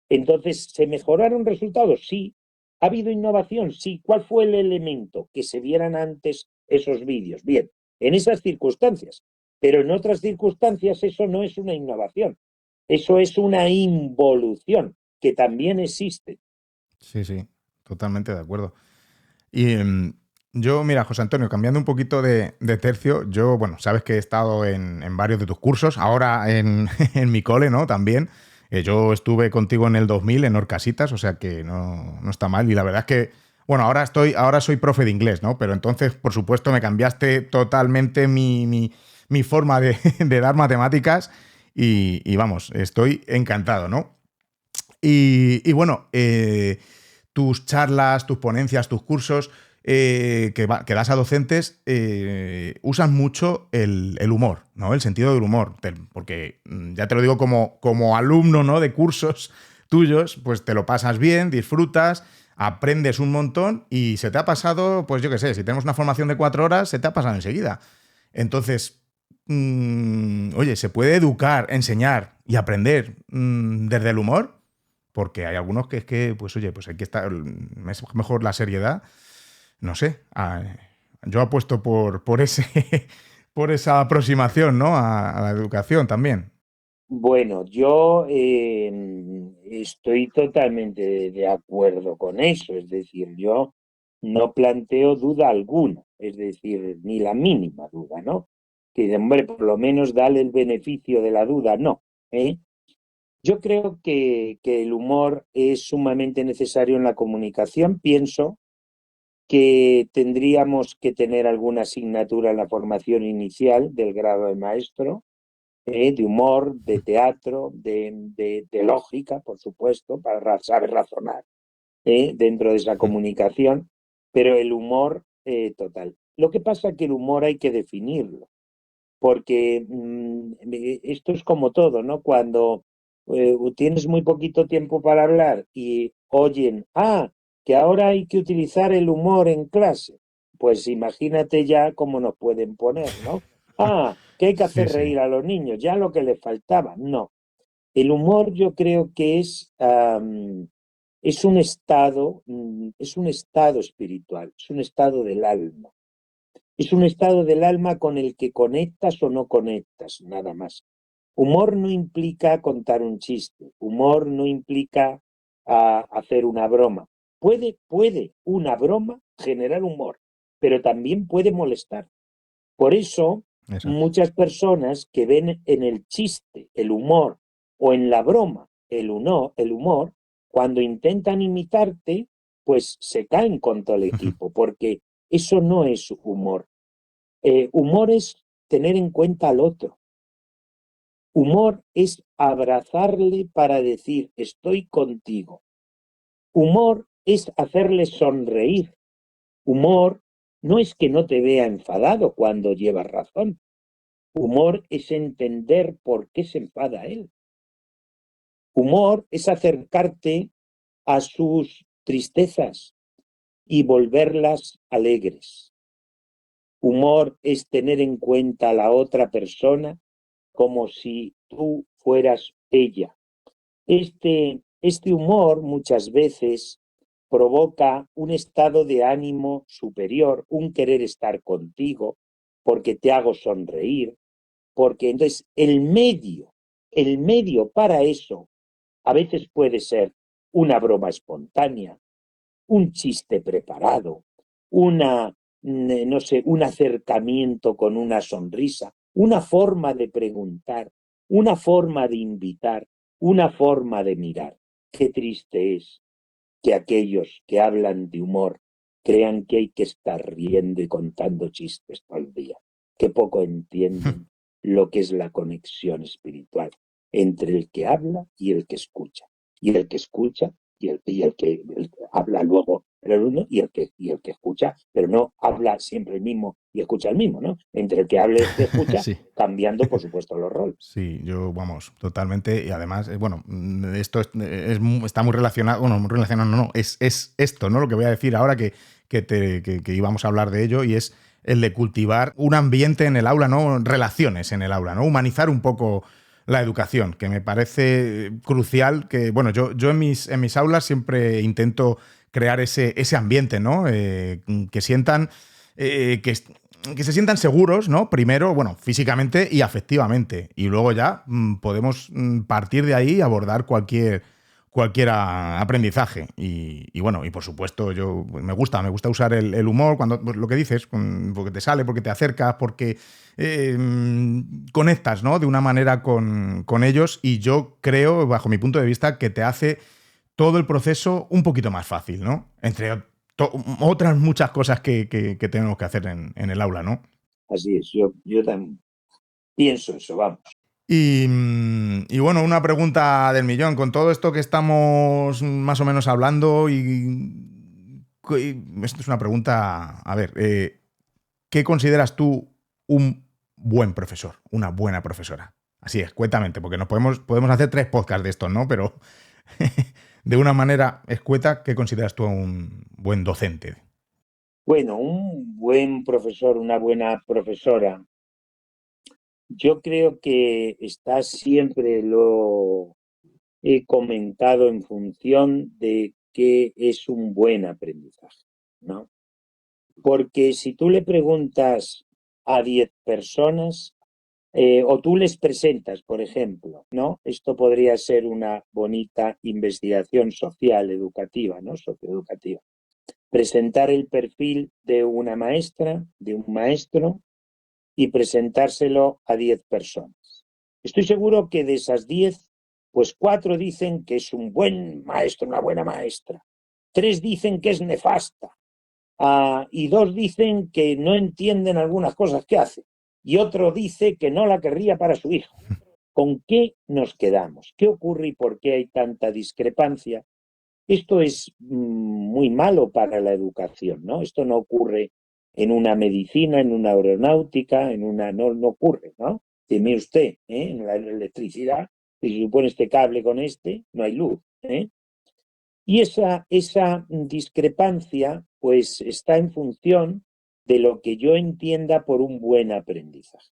Entonces, ¿se mejoraron resultados? Sí. ¿Ha habido innovación? Sí. ¿Cuál fue el elemento? Que se vieran antes esos vídeos. Bien, en esas circunstancias. Pero en otras circunstancias eso no es una innovación. Eso es una involución, que también existe. Sí, sí, totalmente de acuerdo. Y yo, mira, José Antonio, cambiando un poquito de tercio, yo, bueno, sabes que he estado en varios de tus cursos, ahora en mi cole, ¿no? También. Yo estuve contigo en el 2000 en Orcasitas, o sea que no está mal. Y la verdad es que, bueno, ahora soy profe de inglés, ¿no? Pero entonces, por supuesto, me cambiaste totalmente mi forma de dar matemáticas y vamos, estoy encantado, ¿no? Y bueno, tus charlas, tus ponencias, tus cursos que das a docentes usan mucho el humor, ¿no? El sentido del humor. Porque ya te lo digo como alumno, ¿no? De cursos tuyos, pues te lo pasas bien, disfrutas, aprendes un montón y se te ha pasado, pues yo qué sé, si tenemos una formación de 4 horas, se te ha pasado enseguida. Entonces, oye, ¿se puede educar, enseñar y aprender desde el humor? Porque hay algunos que es que, pues oye, pues hay que estar, es mejor la seriedad. No sé, yo apuesto por ese, por esa aproximación, ¿no? A la educación también. Bueno, yo estoy totalmente de acuerdo con eso, es decir, yo no planteo duda alguna, es decir, ni la mínima duda, ¿no? Que, hombre, por lo menos dale el beneficio de la duda, no. Yo creo que el humor es sumamente necesario en la comunicación. Pienso que tendríamos que tener alguna asignatura en la formación inicial del grado de maestro, de humor, de teatro, de lógica, por supuesto, para saber razonar dentro de esa comunicación, pero el humor total. Lo que pasa es que el humor hay que definirlo, porque esto es como todo, ¿no? Cuando tienes muy poquito tiempo para hablar y oyen, que ahora hay que utilizar el humor en clase, pues imagínate ya cómo nos pueden poner, ¿no? Que hay que Sí, hacer sí. reír a los niños, ya lo que les faltaba. No, el humor yo creo que es un estado espiritual, es un estado del alma. Es un estado del alma con el que conectas o no conectas, nada más. Humor no implica contar un chiste, humor no implica hacer una broma. Puede una broma generar humor, pero también puede molestar. Por eso, Exacto. muchas personas que ven en el chiste el humor o en la broma el humor, cuando intentan imitarte, pues se caen con todo el equipo, porque eso no es humor. Humor es tener en cuenta al otro. Humor es abrazarle para decir, estoy contigo. Humor es hacerle sonreír. Humor no es que no te vea enfadado cuando llevas razón. Humor es entender por qué se enfada él. Humor es acercarte a sus tristezas y volverlas alegres. Humor es tener en cuenta a la otra persona como si tú fueras ella. Este humor muchas veces provoca un estado de ánimo superior, un querer estar contigo, porque te hago sonreír, porque entonces el medio para eso a veces puede ser una broma espontánea, un chiste preparado, no sé, un acercamiento con una sonrisa, una forma de preguntar, una forma de invitar, una forma de mirar. Qué triste es que aquellos que hablan de humor crean que hay que estar riendo y contando chistes todo el día. Qué poco entienden lo que es la conexión espiritual entre el que habla y el que escucha. Y el que escucha y el que habla luego el uno y el que escucha, pero no habla siempre el mismo y escucha el mismo, ¿no? Entre el que habla y el que escucha, Sí. cambiando, por supuesto, los roles. Sí, yo, vamos, totalmente. Y además, bueno, esto está muy relacionado, bueno, muy relacionado, no, es esto, ¿no? Lo que voy a decir ahora que íbamos a hablar de ello, y es el de cultivar un ambiente en el aula, ¿no? Relaciones en el aula, ¿no? Humanizar un poco la educación, que me parece crucial. Que, bueno, yo en mis aulas siempre intento crear ese ambiente, ¿no? Que sientan que se sientan seguros, ¿no? Primero, bueno, físicamente y afectivamente. Y luego ya podemos partir de ahí y abordar cualquier aprendizaje. Y bueno, y por supuesto, yo me gusta usar el humor cuando, pues, lo que dices, porque te sale, porque te acercas, porque conectas, ¿no? De una manera con ellos. Y yo creo, bajo mi punto de vista, que te hace todo el proceso un poquito más fácil, ¿no? Entre otras muchas cosas que tenemos que hacer en el aula, ¿no? Así es, yo también pienso eso, vamos. Y bueno, una pregunta del millón. Con todo esto que estamos más o menos hablando, esto es una pregunta, a ver, ¿qué consideras tú un buen profesor, una buena profesora? Así es, escuetamente, porque nos podemos hacer 3 podcasts de estos, ¿no? Pero de una manera escueta, ¿qué consideras tú a un buen docente? Bueno, un buen profesor, una buena profesora, yo creo que está siempre, lo he comentado, en función de qué es un buen aprendizaje, ¿no? Porque si tú le preguntas a 10 personas, o tú les presentas, por ejemplo, ¿no? Esto podría ser una bonita investigación social, educativa, ¿no? Socioeducativa. Presentar el perfil de una maestra, de un maestro, y presentárselo a 10 personas. Estoy seguro que de esas 10, pues 4 dicen que es un buen maestro, una buena maestra. 3 dicen que es nefasta. Y 2 dicen que no entienden algunas cosas que hace. Y otro dice que no la querría para su hijo. ¿Con qué nos quedamos? ¿Qué ocurre y por qué hay tanta discrepancia? Esto es muy malo para la educación, ¿no? Esto no ocurre en una medicina, en una aeronáutica, no ocurre, ¿no? Dime usted, en la electricidad, si se supone este cable con este, no hay luz, ¿eh? Y esa discrepancia, pues, está en función de lo que yo entienda por un buen aprendizaje.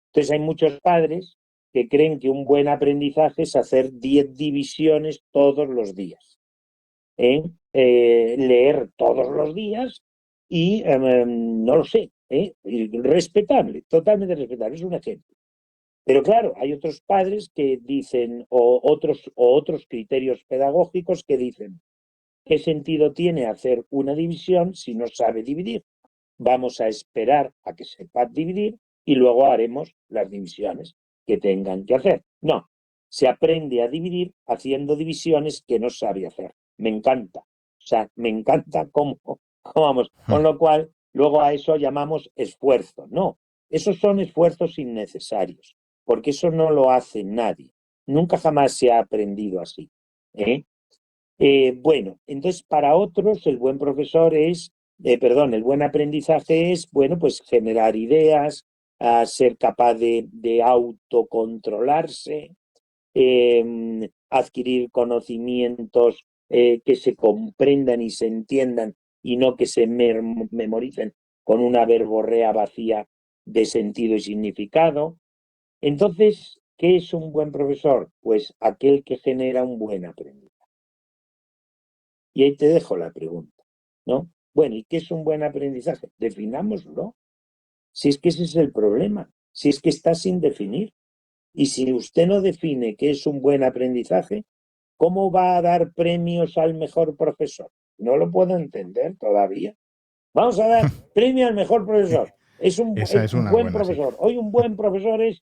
Entonces hay muchos padres que creen que un buen aprendizaje es hacer 10 divisiones todos los días. Leer todos los días y no lo sé, respetable, totalmente respetable, es un ejemplo. Pero claro, hay otros padres que dicen, o otros criterios pedagógicos que dicen, ¿qué sentido tiene hacer una división si no sabe dividir? Vamos a esperar a que sepa dividir y luego haremos las divisiones que tengan que hacer. No, se aprende a dividir haciendo divisiones que no sabe hacer. Me encanta. O sea, me encanta cómo vamos. Con lo cual, luego a eso llamamos esfuerzo. No, esos son esfuerzos innecesarios, porque eso no lo hace nadie. Nunca jamás se ha aprendido así. Bueno, entonces para otros el buen profesor es el buen aprendizaje es, bueno, pues generar ideas, a ser capaz de autocontrolarse, adquirir conocimientos que se comprendan y se entiendan y no que se memoricen con una verborrea vacía de sentido y significado. Entonces, ¿qué es un buen profesor? Pues aquel que genera un buen aprendizaje. Y ahí te dejo la pregunta, ¿no? Bueno, ¿y qué es un buen aprendizaje? Definámoslo. Si es que ese es el problema, si es que está sin definir. Y si usted no define qué es un buen aprendizaje, ¿cómo va a dar premios al mejor profesor? No lo puedo entender todavía. Vamos a dar premio al mejor profesor. Es un Esa es una buen buena, sí. profesor. Hoy un buen profesor es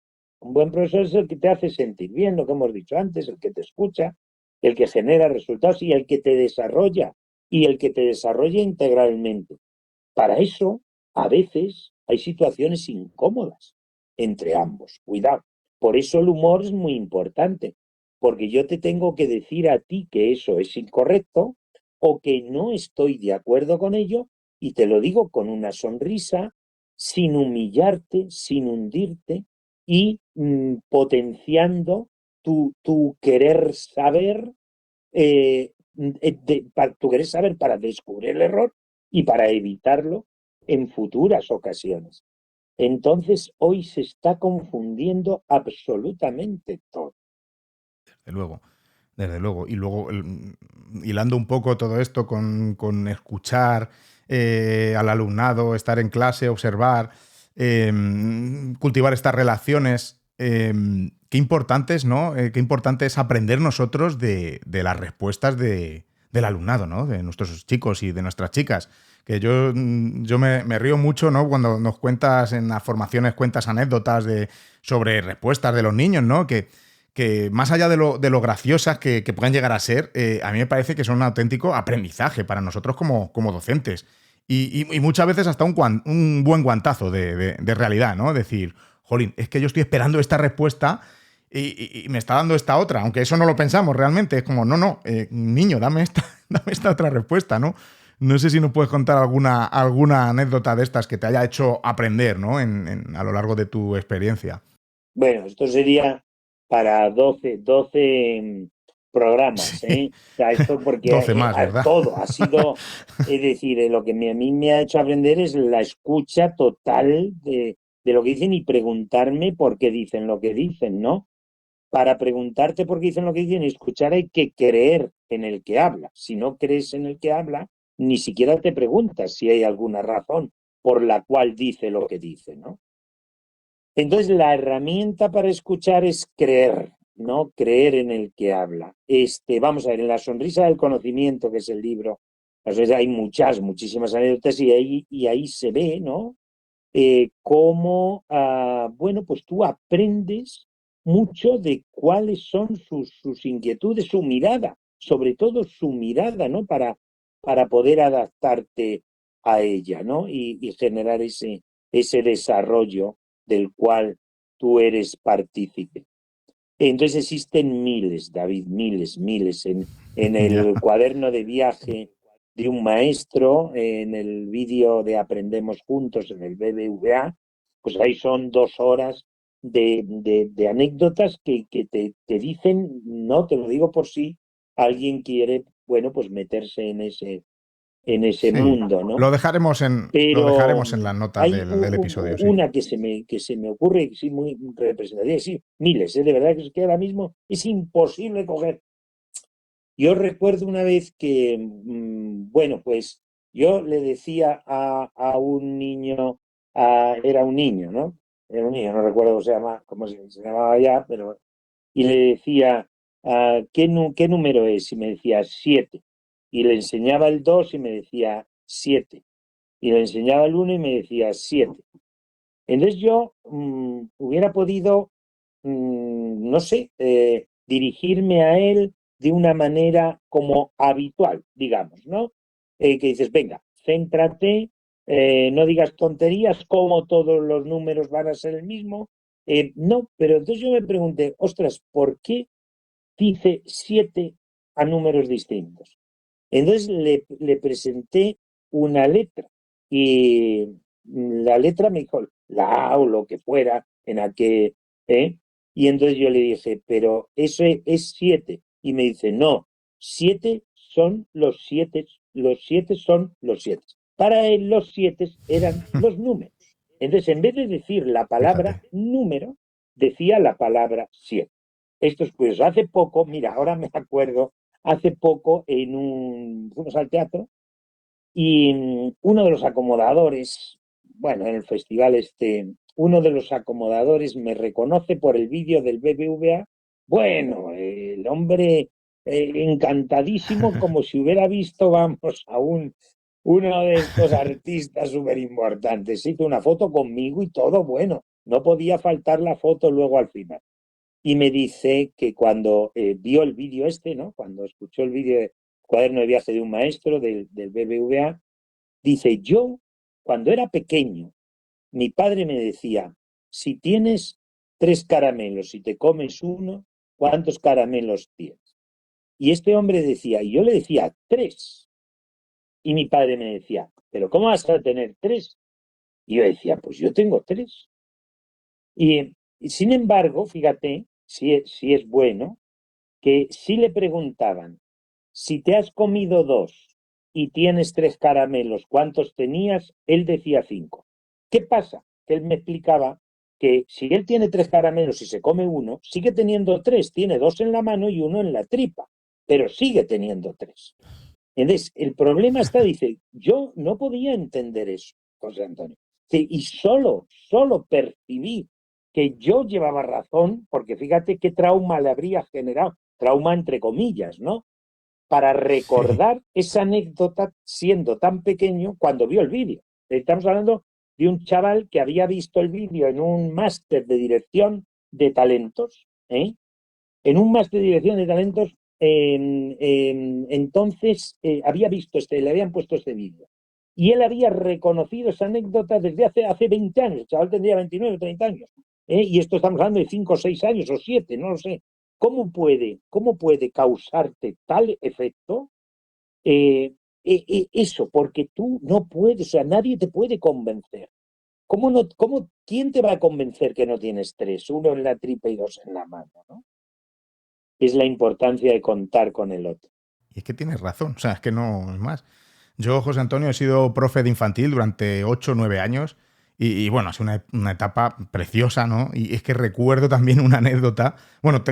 el que te hace sentir bien, lo que hemos dicho antes, el que te escucha, el que genera resultados y el que te desarrolla, y el que te desarrolla integralmente. Para eso, a veces, hay situaciones incómodas entre ambos. Cuidado. Por eso el humor es muy importante, porque yo te tengo que decir a ti que eso es incorrecto o que no estoy de acuerdo con ello, y te lo digo con una sonrisa, sin humillarte, sin hundirte y potenciando tu querer saber, tu querer saber para descubrir el error y para evitarlo en futuras ocasiones. Entonces, hoy se está confundiendo absolutamente todo. Desde luego, desde luego. Y luego, hilando un poco todo esto con escuchar al alumnado, estar en clase, observar, cultivar estas relaciones, qué importantes, ¿no? Qué importante es aprender nosotros de las respuestas del alumnado, ¿no? De nuestros chicos y de nuestras chicas. Que yo me río mucho, ¿no? Cuando nos cuentas en las formaciones, cuentas anécdotas sobre respuestas de los niños, ¿no? Que más allá de lo graciosas que puedan llegar a ser, a mí me parece que son un auténtico aprendizaje para nosotros como docentes. Y muchas veces hasta un buen guantazo de realidad, ¿no? Decir, jolín, es que yo estoy esperando esta respuesta y me está dando esta otra, aunque eso no lo pensamos realmente. Es como, no, niño, dame esta otra respuesta, ¿no? No sé si nos puedes contar alguna anécdota de estas que te haya hecho aprender, ¿no? A lo largo de tu experiencia. Bueno, esto sería para 12 programas, ¿eh? Sí. O sea, esto porque 12 más, ¿verdad? todo ha sido, es decir, lo que a mí me ha hecho aprender es la escucha total de lo que dicen y preguntarme por qué dicen lo que dicen, ¿no? Para preguntarte por qué dicen lo que dicen y escuchar hay que creer en el que habla. Si no crees en el que habla, ni siquiera te preguntas si hay alguna razón por la cual dice lo que dice, ¿no? Entonces, la herramienta para escuchar es creer, ¿no? Creer en el que habla. Vamos a ver, en La sonrisa del conocimiento, que es el libro, hay muchísimas anécdotas y ahí se ve, ¿no? Cómo, bueno, pues tú aprendes mucho de cuáles son sus inquietudes, su mirada, sobre todo su mirada, ¿no? Para poder adaptarte a ella, ¿no? Y generar ese desarrollo del cual tú eres partícipe. Entonces existen miles, David, miles en Ya. el cuaderno de viaje de un maestro, en el vídeo de Aprendemos Juntos, en el BBVA, pues ahí son 2 horas de anécdotas que te dicen, no te lo digo por si alguien quiere, bueno, pues meterse en ese Sí. mundo, ¿no? Lo Pero dejaremos en las notas hay del episodio, sí. una que se me ocurre, sí, muy representativa, sí, miles, de verdad que ahora mismo es imposible coger. Yo recuerdo una vez que, bueno, pues yo le decía a un niño, era un niño, ¿no? Era un niño, no recuerdo cómo se llamaba ya, pero, y le decía, ¿qué número es? Y me decía 7. Y le enseñaba el 2 y me decía 7. Y le enseñaba el 1 y me decía 7. Entonces yo hubiera podido, no sé, dirigirme a él de una manera como habitual, digamos, ¿no? Que dices, venga, céntrate, no digas tonterías, como todos los números van a ser el mismo. No, pero entonces yo me pregunté, ostras, ¿por qué dice 7 a números distintos? Entonces le presenté una letra. Y la letra me dijo la A o lo que fuera en aquel, ¿eh? Y entonces yo le dije, pero eso es 7. Y me dice, no, 7 son los 7, los 7 son los 7. Para él los 7 eran los números. Entonces, en vez de decir la palabra Fíjate. número, decía la palabra 7. Esto es pues hace poco, mira, ahora me acuerdo, hace poco fuimos al teatro y uno de los acomodadores, bueno, en el festival uno de los acomodadores me reconoce por el vídeo del BBVA. Bueno, el hombre encantadísimo, como si hubiera visto, vamos, uno de estos artistas súper importantes. Hizo una foto conmigo y todo, bueno, no podía faltar la foto luego al final. Y me dice que cuando vio el vídeo ¿no? Cuando escuchó el vídeo de Cuaderno de viaje de un maestro del BBVA, dice, yo, cuando era pequeño, mi padre me decía, si tienes 3 caramelos y te comes uno, ¿cuántos caramelos tienes? Y este hombre decía, y yo le decía, 3. Y mi padre me decía, ¿pero cómo vas a tener 3? Y yo decía, pues yo tengo 3. Y sin embargo, fíjate, si es bueno, que si le preguntaban, si te has comido 2 y tienes 3 caramelos, ¿cuántos tenías? Él decía 5. ¿Qué pasa? Que él me explicaba que si él tiene 3 caramelos y se come uno, sigue teniendo 3, tiene 2 en la mano y uno en la tripa, pero sigue teniendo 3. Entonces, el problema está, dice, yo no podía entender eso, José Antonio. Sí, y solo percibí que yo llevaba razón, porque fíjate qué trauma le habría generado, trauma entre comillas, ¿no? Para Sí. recordar esa anécdota siendo tan pequeño cuando vio el vídeo. Estamos hablando de un chaval que había visto el vídeo en un máster de dirección de talentos, ¿eh? En un máster de dirección de talentos, entonces había visto le habían puesto este vídeo. Y él había reconocido esa anécdota desde hace 20 años. El chaval tendría 29 o 30 años. Y esto estamos hablando de 5 o 6 años o 7, no lo sé. ¿Cómo puede causarte tal efecto? Eso, porque tú no puedes, o sea, nadie te puede convencer. ¿Quién te va a convencer que no tienes 3? Uno en la tripa y 2 en la mano, ¿no? Es la importancia de contar con el otro. Y es que tienes razón, o sea, es que no es más. Yo, José Antonio, he sido profe de infantil durante 8 o 9 años y bueno, ha sido una etapa preciosa, ¿no? Y es que recuerdo también una anécdota, bueno,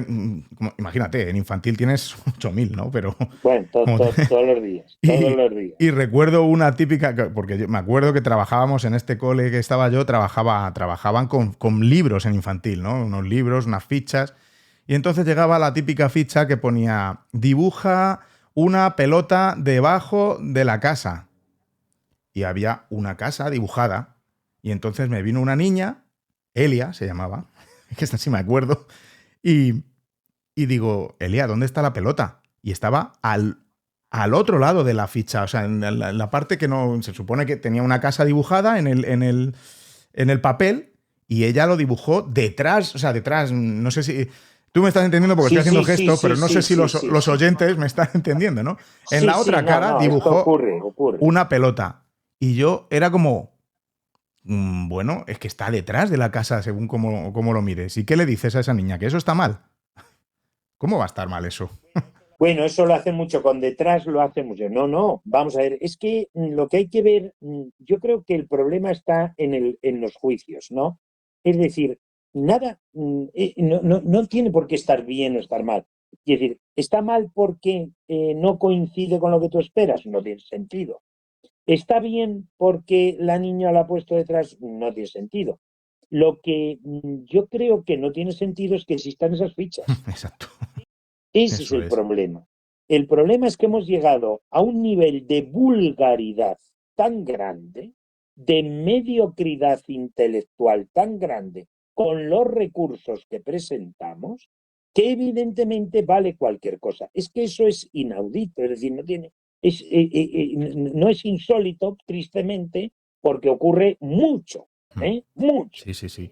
imagínate, en infantil tienes 8.000, ¿no? Pero Bueno, como todos los días, todos y, los días. y recuerdo una típica, porque me acuerdo que trabajábamos en este cole que estaba yo, trabajaban con libros en infantil, ¿no? Unos libros, unas fichas. Y entonces llegaba la típica ficha que ponía, dibuja una pelota debajo de la casa. Y había una casa dibujada. Y entonces me vino una niña, Elia se llamaba, que esta sí me acuerdo, y, y digo, Elia, ¿dónde está la pelota? Y estaba al otro lado de la ficha, o sea, en la parte que no, se supone que tenía una casa dibujada en el papel, y ella lo dibujó detrás, o sea, detrás, no sé si... Tú me estás entendiendo porque Sí, estoy haciendo sí, sí, gestos, sí, pero no sé sí, si sí, sí, los sí. oyentes me están entendiendo, ¿no? En Sí, la sí, otra no, cara no, esto dibujó ocurre. una pelota. Y yo era como, bueno, es que está detrás de la casa según cómo lo mires. ¿Y qué le dices a esa niña? ¿Que eso está mal? ¿Cómo va a estar mal eso? Bueno, eso lo hace mucho, con detrás lo hace mucho. No, vamos a ver, es que lo que hay que ver, yo creo que el problema está en los juicios, ¿no? Es decir, nada, no tiene por qué estar bien o estar mal. Es decir, ¿está mal porque no coincide con lo que tú esperas? No tiene sentido. ¿Está bien porque la niña la ha puesto detrás? No tiene sentido. Lo que yo creo que no tiene sentido es que existan esas fichas. Exacto. Ese es Eso el es. problema. El problema es que hemos llegado a un nivel de vulgaridad tan grande, de mediocridad intelectual tan grande, con los recursos que presentamos, que evidentemente vale cualquier cosa. Es que eso es inaudito, es decir, no es insólito, tristemente, porque ocurre mucho, mucho. Sí, sí, sí.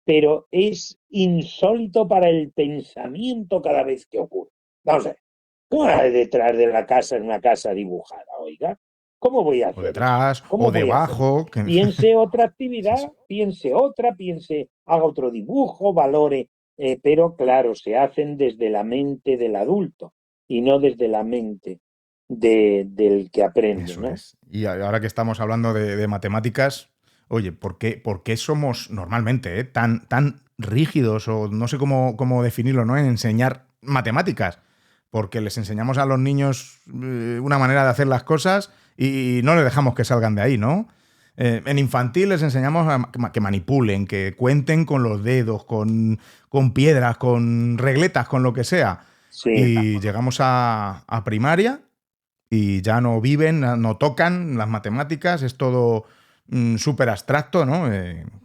Pero es insólito para el pensamiento cada vez que ocurre. Vamos a ver, ¿cómo hay detrás de la casa en una casa dibujada, oiga? ¿Cómo voy a O hacer? detrás, ¿Cómo o voy a debajo. hacer? Piense otra actividad, Sí. piense otra, haga otro dibujo, valore, pero claro, se hacen desde la mente del adulto y no desde la mente del que aprende, Eso ¿no? es. Y ahora que estamos hablando de matemáticas, oye, por qué somos normalmente tan rígidos o no sé cómo definirlo, ¿no? En enseñar matemáticas. Porque les enseñamos a los niños una manera de hacer las cosas y no les dejamos que salgan de ahí, ¿no? En infantil les enseñamos que manipulen, que cuenten con los dedos, con piedras, con regletas, con lo que sea. Sí, Y llegamos a primaria y ya no viven, no tocan las matemáticas, es todo súper abstracto, ¿no?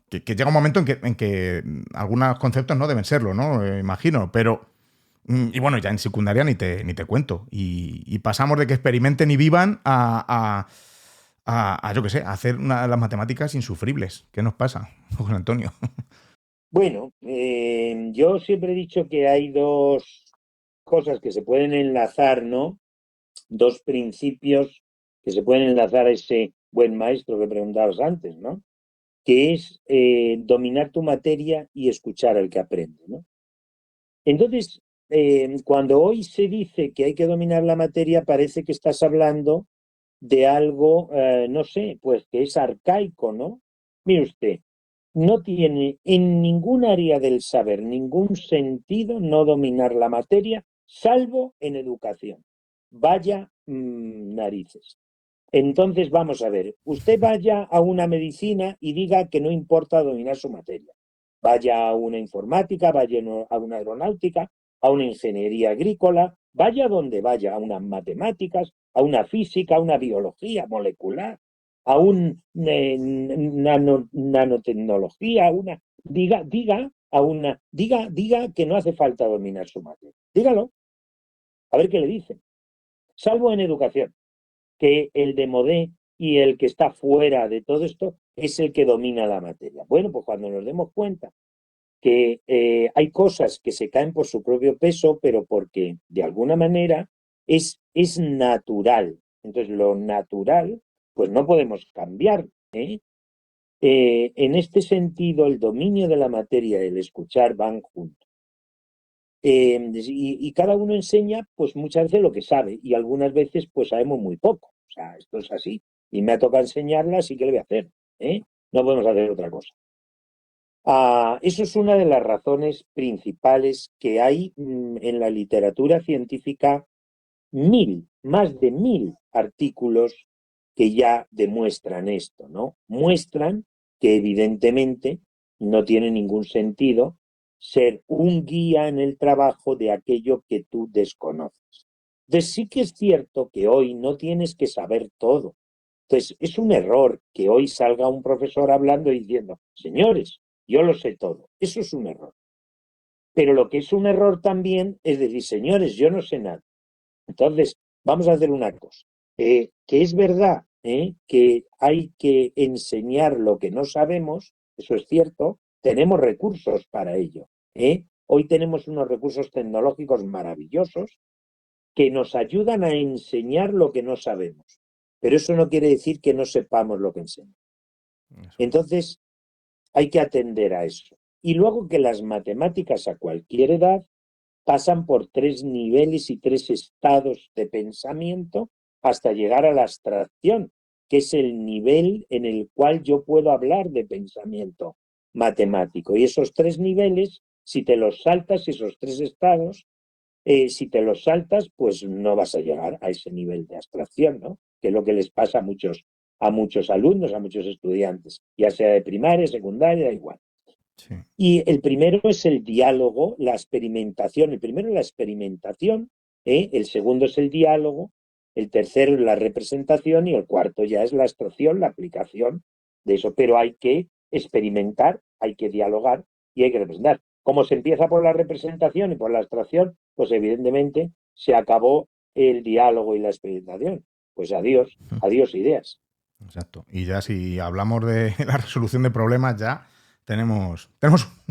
Que llega un momento en que algunos conceptos no deben serlo, ¿no? Imagino, pero... Y bueno, ya en secundaria ni te cuento. Y pasamos de que experimenten y vivan a yo qué sé, a hacer las matemáticas insufribles. ¿Qué nos pasa, Juan Antonio? bueno, yo siempre he dicho que hay dos cosas que se pueden enlazar, ¿no? Dos principios que se pueden enlazar a ese buen maestro que preguntabas antes, ¿no? Que es dominar tu materia y escuchar al que aprende, ¿no? Entonces, cuando hoy se dice que hay que dominar la materia, parece que estás hablando de algo, no sé, pues que es arcaico, ¿no? Mire usted, no tiene en ningún área del saber ningún sentido no dominar la materia, salvo en educación. Vaya narices. Entonces, vamos a ver, usted vaya a una medicina y diga que no importa dominar su materia. Vaya a una informática, vaya a una aeronáutica, a una ingeniería agrícola, vaya donde vaya, a unas matemáticas, a una física, a una biología molecular, a un nanotecnología, diga que no hace falta dominar su materia. Dígalo, a ver qué le dicen. Salvo en educación, que el de modé y el que está fuera de todo esto es el que domina la materia. Bueno, pues cuando nos demos cuenta que hay cosas que se caen por su propio peso, pero porque de alguna manera es natural. Entonces, lo natural, pues no podemos cambiar. En este sentido, el dominio de la materia y el escuchar van juntos. Y cada uno enseña, pues muchas veces lo que sabe, y algunas veces, pues sabemos muy poco. O sea, esto es así. Y me ha tocado enseñarla, así que le voy a hacer. No podemos hacer otra cosa. Eso es una de las razones principales que hay en la literatura científica, más de 1000 artículos que ya demuestran esto, ¿no? Muestran que evidentemente no tiene ningún sentido ser un guía en el trabajo de aquello que tú desconoces. Entonces sí que es cierto que hoy no tienes que saber todo. Entonces es un error que hoy salga un profesor hablando y diciendo, señores, yo lo sé todo. Eso es un error. Pero lo que es un error también es decir, señores, yo no sé nada. Entonces, vamos a hacer una cosa. Que es verdad que hay que enseñar lo que no sabemos, eso es cierto, tenemos recursos para ello. Hoy tenemos unos recursos tecnológicos maravillosos que nos ayudan a enseñar lo que no sabemos. Pero eso no quiere decir que no sepamos lo que enseñamos. Entonces, hay que atender a eso. Y luego que las matemáticas a cualquier edad pasan por 3 niveles y 3 estados de pensamiento hasta llegar a la abstracción, que es el nivel en el cual yo puedo hablar de pensamiento matemático. Y esos 3 niveles, si te los saltas, esos 3 estados, si te los saltas, pues no vas a llegar a ese nivel de abstracción, ¿no? Que es lo que les pasa a muchos alumnos, a muchos estudiantes, ya sea de primaria, secundaria, da igual. Sí. Y el primero es el diálogo, la experimentación. El primero es la experimentación, el segundo es el diálogo, el tercero es la representación y el cuarto ya es la abstracción, la aplicación de eso. Pero hay que experimentar, hay que dialogar y hay que representar. Como se empieza por la representación y por la abstracción, pues evidentemente se acabó el diálogo y la experimentación. Pues adiós ideas. Exacto. Y ya si hablamos de la resolución de problemas, ya tenemos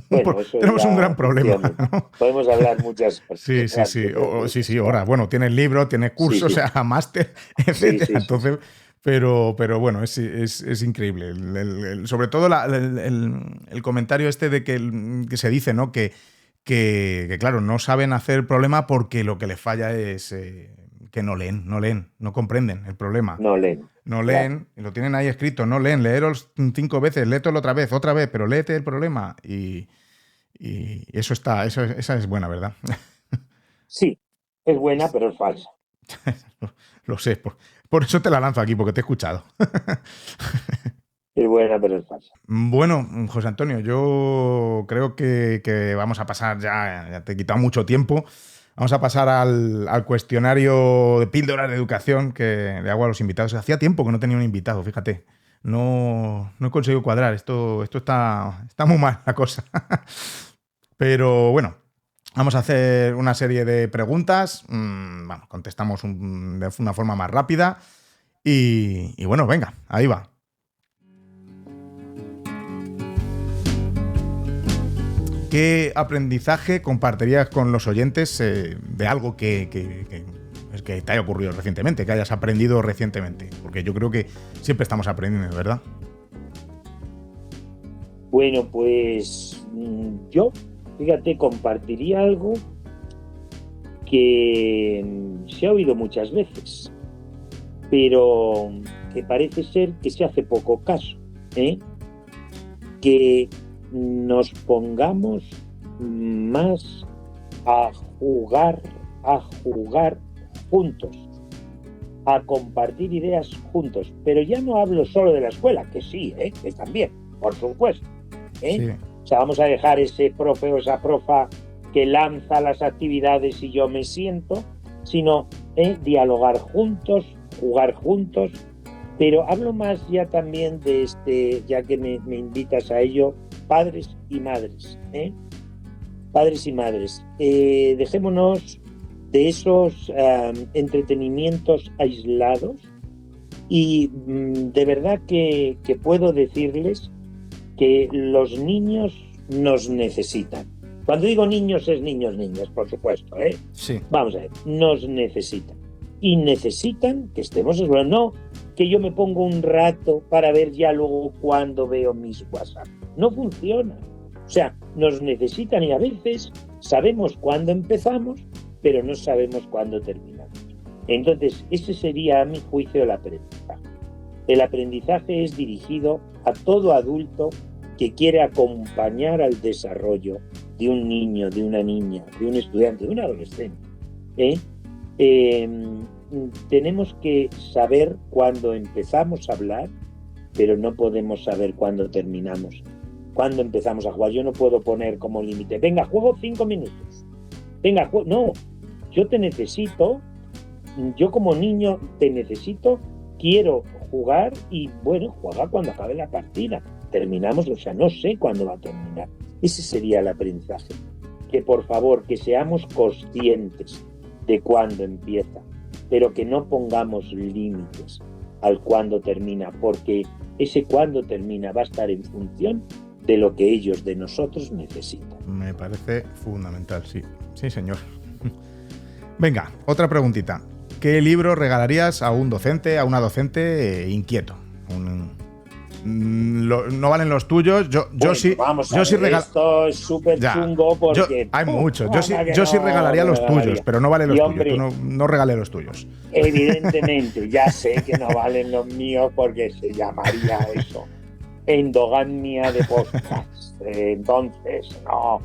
un gran problema, ¿no? Podemos hablar muchas cosas. Sí. Ahora, bueno, tienes libro, tienes cursos, máster, etcétera. Entonces, Pero bueno, es increíble. Sobre todo el comentario este de que se dice, ¿no? Que claro, no saben hacer el problema porque lo que les falla es que no leen, no comprenden el problema. No leen. No leen, claro. Lo tienen ahí escrito, no leen, leeros 5 veces, léetelo otra vez, pero léete el problema. Y esa es buena, ¿verdad? Sí, es buena, pero es falsa. Lo sé, por eso te la lanzo aquí, porque te he escuchado. Es buena, pero es falsa. Bueno, José Antonio, yo creo que vamos a pasar, ya te he quitado mucho tiempo, vamos a pasar al cuestionario de píldoras de educación que le hago a los invitados. Hacía tiempo que no tenía un invitado, fíjate. No he conseguido cuadrar, esto está muy mal la cosa. Pero bueno, vamos a hacer una serie de preguntas, contestamos de una forma más rápida y bueno, venga, ahí va. ¿Qué aprendizaje compartirías con los oyentes de algo que te haya ocurrido recientemente, que hayas aprendido recientemente? Porque yo creo que siempre estamos aprendiendo, ¿verdad? Bueno, pues yo, fíjate, compartiría algo que se ha oído muchas veces, pero que parece ser que se hace poco caso, que nos pongamos más a jugar juntos, a compartir ideas juntos. Pero ya no hablo solo de la escuela, que sí, que también, por supuesto. Sí. O sea, vamos a dejar ese profe o esa profa que lanza las actividades y yo me siento, sino dialogar juntos, jugar juntos. Pero hablo más ya también de ya que me invitas a ello, padres y madres. Padres y madres. Dejémonos de esos entretenimientos aislados y de verdad que puedo decirles que los niños nos necesitan. Cuando digo niños es niños, niñas, por supuesto. Sí. Vamos a ver, nos necesitan. Y necesitan que estemos no que yo me pongo un rato para ver ya luego cuando veo mis WhatsApp. No funciona. O sea, nos necesitan y a veces sabemos cuándo empezamos, pero no sabemos cuándo terminamos. Entonces, ese sería a mi juicio el aprendizaje. El aprendizaje es dirigido a todo adulto que quiere acompañar al desarrollo de un niño, de una niña, de un estudiante, de un adolescente. Tenemos que saber cuándo empezamos a hablar, pero no podemos saber cuándo terminamos. Cuándo empezamos a jugar. Yo no puedo poner como límite, venga, juego 5 minutos. Venga, no, yo te necesito, yo como niño te necesito, quiero jugar y bueno, juega cuando acabe la partida. Terminamos, o sea, no sé cuándo va a terminar. Ese sería el aprendizaje. Que por favor, que seamos conscientes de cuándo empieza, pero que no pongamos límites al cuándo termina, porque ese cuándo termina va a estar en función de lo que ellos de nosotros necesitan. Me parece fundamental, sí. Sí, señor. Venga, otra preguntita. ¿Qué libro regalarías a un docente, a una docente inquieto? No valen los tuyos. Yo sí. Esto es súper chungo porque hay muchos. Yo sí regalaría los tuyos, pero no valen los tuyos. Tú no regales los tuyos. Evidentemente, ya sé que no valen los míos porque se llamaría eso endogamia de podcast. Entonces, no.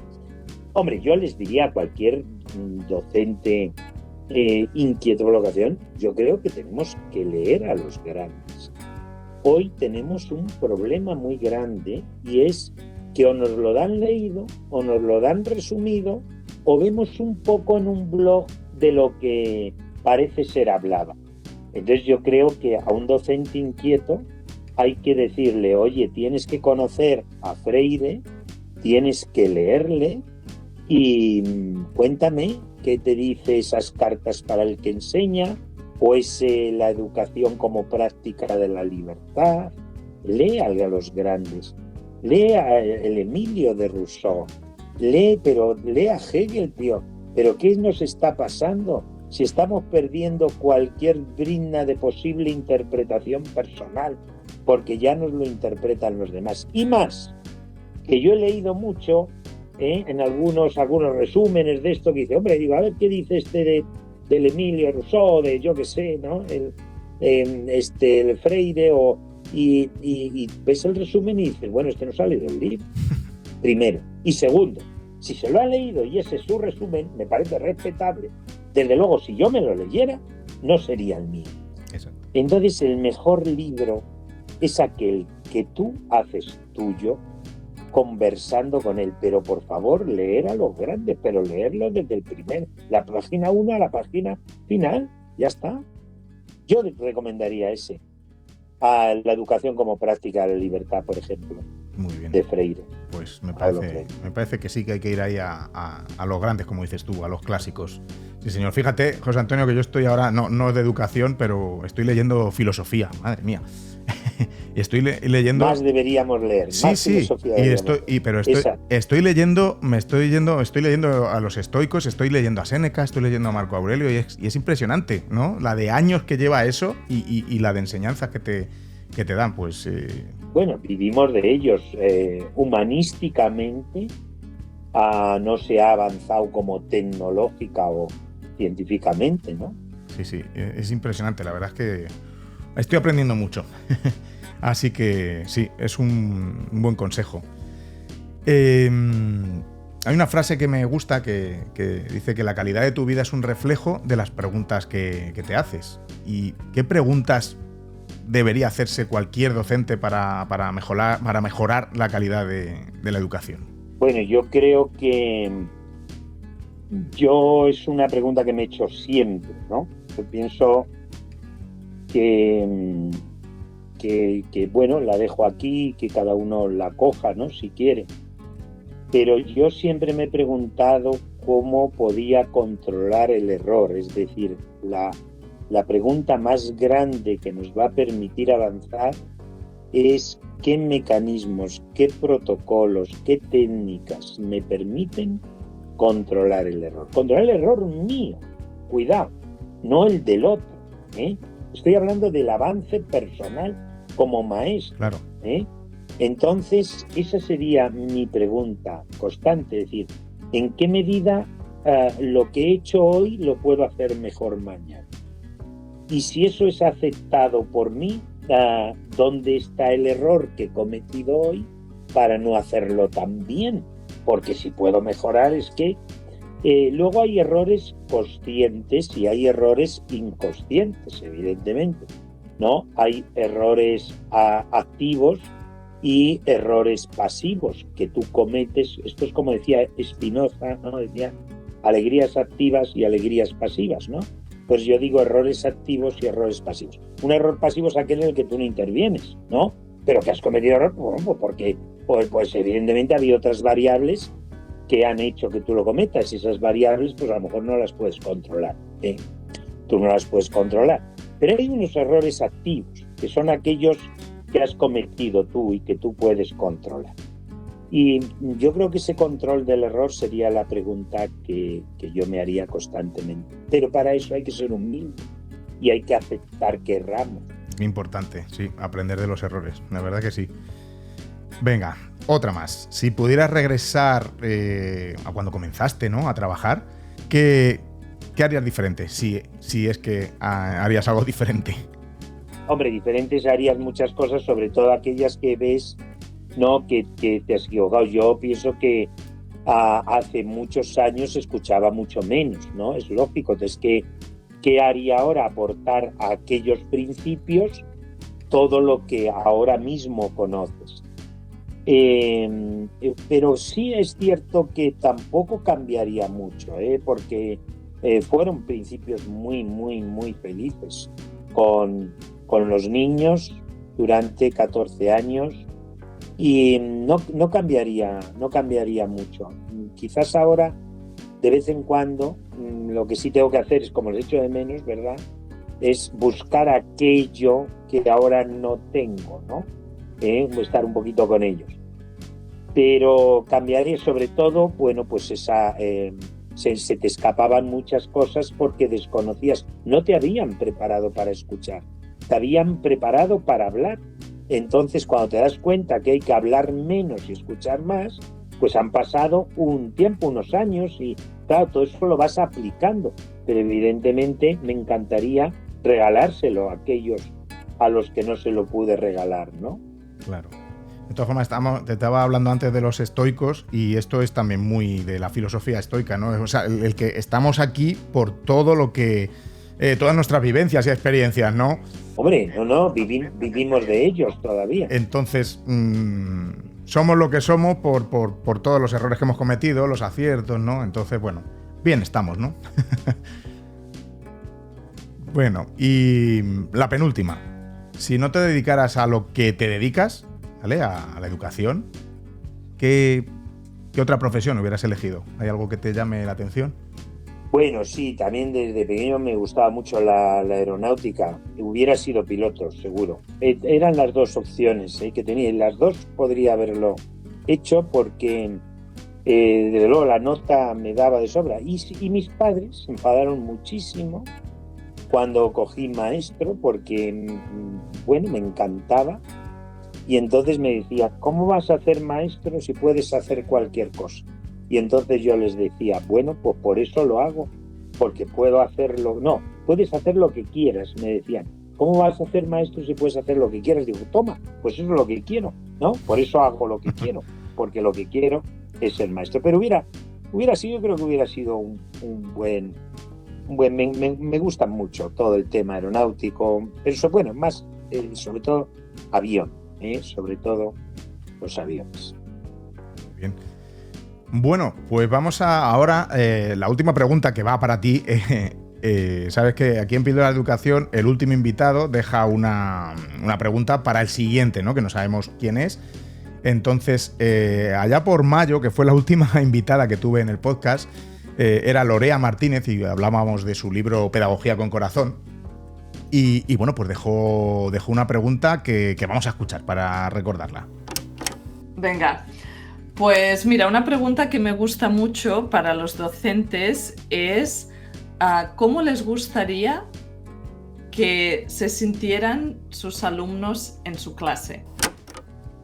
Hombre, yo les diría a cualquier docente inquieto por la educación, yo creo que tenemos que leer a los grandes. Hoy tenemos un problema muy grande y es que o nos lo dan leído o nos lo dan resumido o vemos un poco en un blog de lo que parece ser hablado. Entonces yo creo que a un docente inquieto hay que decirle, oye, tienes que conocer a Freire, tienes que leerle y cuéntame qué te dice esas cartas para el que enseña, o es la educación como práctica de la libertad. Lea a los grandes, lea el Emilio de Rousseau, lee a Hegel, tío. ¿Pero qué nos está pasando? si estamos perdiendo cualquier brizna de posible interpretación personal, porque ya nos lo interpretan los demás. Y más, que yo he leído mucho en algunos resúmenes de esto, que dice, hombre, digo, a ver qué dice del Emilio Rousseau, de yo qué sé, ¿no? El Freire, y ves el resumen y dices, bueno, no sale del libro, primero. Y segundo, si se lo ha leído y ese es su resumen, me parece respetable. Desde luego, si yo me lo leyera, no sería el mío. Exacto. Entonces, el mejor libro es aquel que tú haces tuyo, conversando con él, pero por favor, leer a los grandes, pero leerlo desde la página 1 a la página final, ya está. Yo recomendaría ese, a La educación como práctica de la libertad, por ejemplo. Muy bien. De Freire. Pues me parece que sí, que hay que ir ahí a los grandes, como dices tú, a los clásicos. Sí, señor. Fíjate, José Antonio, que yo estoy ahora, no de educación, pero estoy leyendo filosofía, madre mía. Y estoy leyendo... Más deberíamos leer, más filosofía. Estoy leyendo a los estoicos, estoy leyendo a Séneca, estoy leyendo a Marco Aurelio, y es impresionante, ¿no? La de años que lleva eso y la de enseñanzas que te dan, pues... Bueno, vivimos de ellos. Humanísticamente no se ha avanzado como tecnológica o científicamente, ¿no? Sí, es impresionante, la verdad es que estoy aprendiendo mucho. Así que sí, es un buen consejo. Hay una frase que me gusta que dice que la calidad de tu vida es un reflejo de las preguntas que te haces. ¿Y qué preguntas debería hacerse cualquier docente para mejorar la calidad de la educación? Bueno, yo creo que es una pregunta que me he hecho siempre, ¿no? Yo pienso que bueno, la dejo aquí, que cada uno la coja, ¿no? Si quiere. Pero yo siempre me he preguntado cómo podía controlar el error, es decir, la pregunta más grande que nos va a permitir avanzar es qué mecanismos, qué protocolos, qué técnicas me permiten controlar el error. Controlar el error mío, cuidado, no el del otro, ¿eh? Estoy hablando del avance personal como maestro. Claro. Entonces, esa sería mi pregunta constante, es decir, ¿en qué medida lo que he hecho hoy lo puedo hacer mejor mañana? Y si eso es aceptado por mí, ¿dónde está el error que he cometido hoy para no hacerlo tan bien? Porque si puedo mejorar es que luego hay errores conscientes y hay errores inconscientes, evidentemente, ¿no? Hay errores activos y errores pasivos que tú cometes. Esto es como decía Spinoza, ¿no? Decía alegrías activas y alegrías pasivas, ¿no? Pues yo digo errores activos y errores pasivos. Un error pasivo es aquel en el que tú no intervienes, ¿no? Pero que has cometido error, bueno, porque pues evidentemente había otras variables que han hecho que tú lo cometas, y esas variables pues a lo mejor no las puedes controlar, ¿eh? Tú no las puedes controlar. Pero hay unos errores activos, que son aquellos que has cometido tú y que tú puedes controlar. Y yo creo que ese control del error sería la pregunta que yo me haría constantemente. Pero para eso hay que ser humilde y hay que aceptar que erramos. Importante, sí, aprender de los errores, la verdad que sí. Venga, otra más. Si pudieras regresar a cuando comenzaste, ¿no?, a trabajar, ¿qué harías diferente? Si es que harías algo diferente. Hombre, diferentes harías muchas cosas, sobre todo aquellas que ves, ¿no?, que te has equivocado. Yo pienso que hace muchos años escuchaba mucho menos, ¿no? Es lógico. Entonces, ¿qué haría ahora? Aportar a aquellos principios todo lo que ahora mismo conoces. Pero sí es cierto que tampoco cambiaría mucho, porque fueron principios muy, muy, muy felices con los niños durante 14 años y no cambiaría mucho. Quizás ahora, de vez en cuando, lo que sí tengo que hacer es, como lo he hecho de menos, ¿verdad?, es buscar aquello que ahora no tengo, ¿no? Estar un poquito con ellos. Pero cambiaría sobre todo, bueno, pues esa se te escapaban muchas cosas porque desconocías. No te habían preparado para escuchar, te habían preparado para hablar. Entonces, cuando te das cuenta que hay que hablar menos y escuchar más, pues han pasado un tiempo, unos años, y claro, todo eso lo vas aplicando. Pero evidentemente me encantaría regalárselo a aquellos a los que no se lo pude regalar, ¿no? Claro. De todas formas, te estaba hablando antes de los estoicos, y esto es también muy de la filosofía estoica, ¿no? O sea, el que estamos aquí por todo lo que... todas nuestras vivencias y experiencias, ¿no? Hombre, no, vivimos de ellos todavía. Entonces, somos lo que somos por todos los errores que hemos cometido, los aciertos, ¿no? Entonces, bueno, bien estamos, ¿no? Bueno, y la penúltima. Si no te dedicaras a lo que te dedicas, ¿vale? A la educación, ¿qué otra profesión hubieras elegido? ¿Hay algo que te llame la atención? Bueno, sí, también desde pequeño me gustaba mucho la aeronáutica. Hubiera sido piloto, seguro. Eran las dos opciones que tenía. Las dos podría haberlo hecho porque, desde luego, la nota me daba de sobra. Y mis padres se enfadaron muchísimo cuando cogí maestro porque, bueno, me encantaba. Y entonces me decía, ¿cómo vas a hacer maestro si puedes hacer cualquier cosa? Y entonces yo les decía, bueno, pues por eso lo hago, porque puedo hacerlo. No, puedes hacer lo que quieras, me decían. ¿Cómo vas a ser maestro si puedes hacer lo que quieras? Digo, toma, pues eso es lo que quiero, ¿no? Por eso hago lo que quiero, porque lo que quiero es ser maestro. Pero hubiera sido, creo que hubiera sido un buen me gusta mucho todo el tema aeronáutico, pero eso, bueno, más, sobre todo, avión, sobre todo los aviones. Bien. Bueno, pues vamos a ahora la última pregunta que va para ti. Sabes que aquí en Píldora de Educación el último invitado deja una pregunta para el siguiente, ¿no? Que no sabemos quién es. Entonces, allá por mayo, que fue la última invitada que tuve en el podcast, era Lorea Martínez y hablábamos de su libro Pedagogía con Corazón. Y bueno, pues dejó una pregunta que vamos a escuchar para recordarla. Venga. Pues mira, una pregunta que me gusta mucho para los docentes es ¿cómo les gustaría que se sintieran sus alumnos en su clase?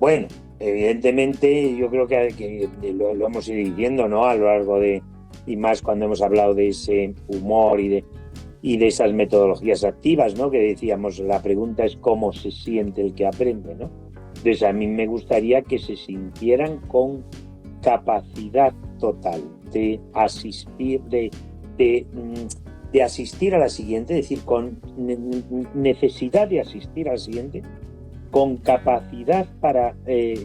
Bueno, evidentemente yo creo que lo hemos ido diciendo, ¿no? A lo largo y más cuando hemos hablado de ese humor y de esas metodologías activas, ¿no? Que decíamos, la pregunta es cómo se siente el que aprende, ¿no? Entonces a mí me gustaría que se sintieran con capacidad total de asistir, de asistir a la siguiente, es decir, con necesidad de asistir a la siguiente, con capacidad para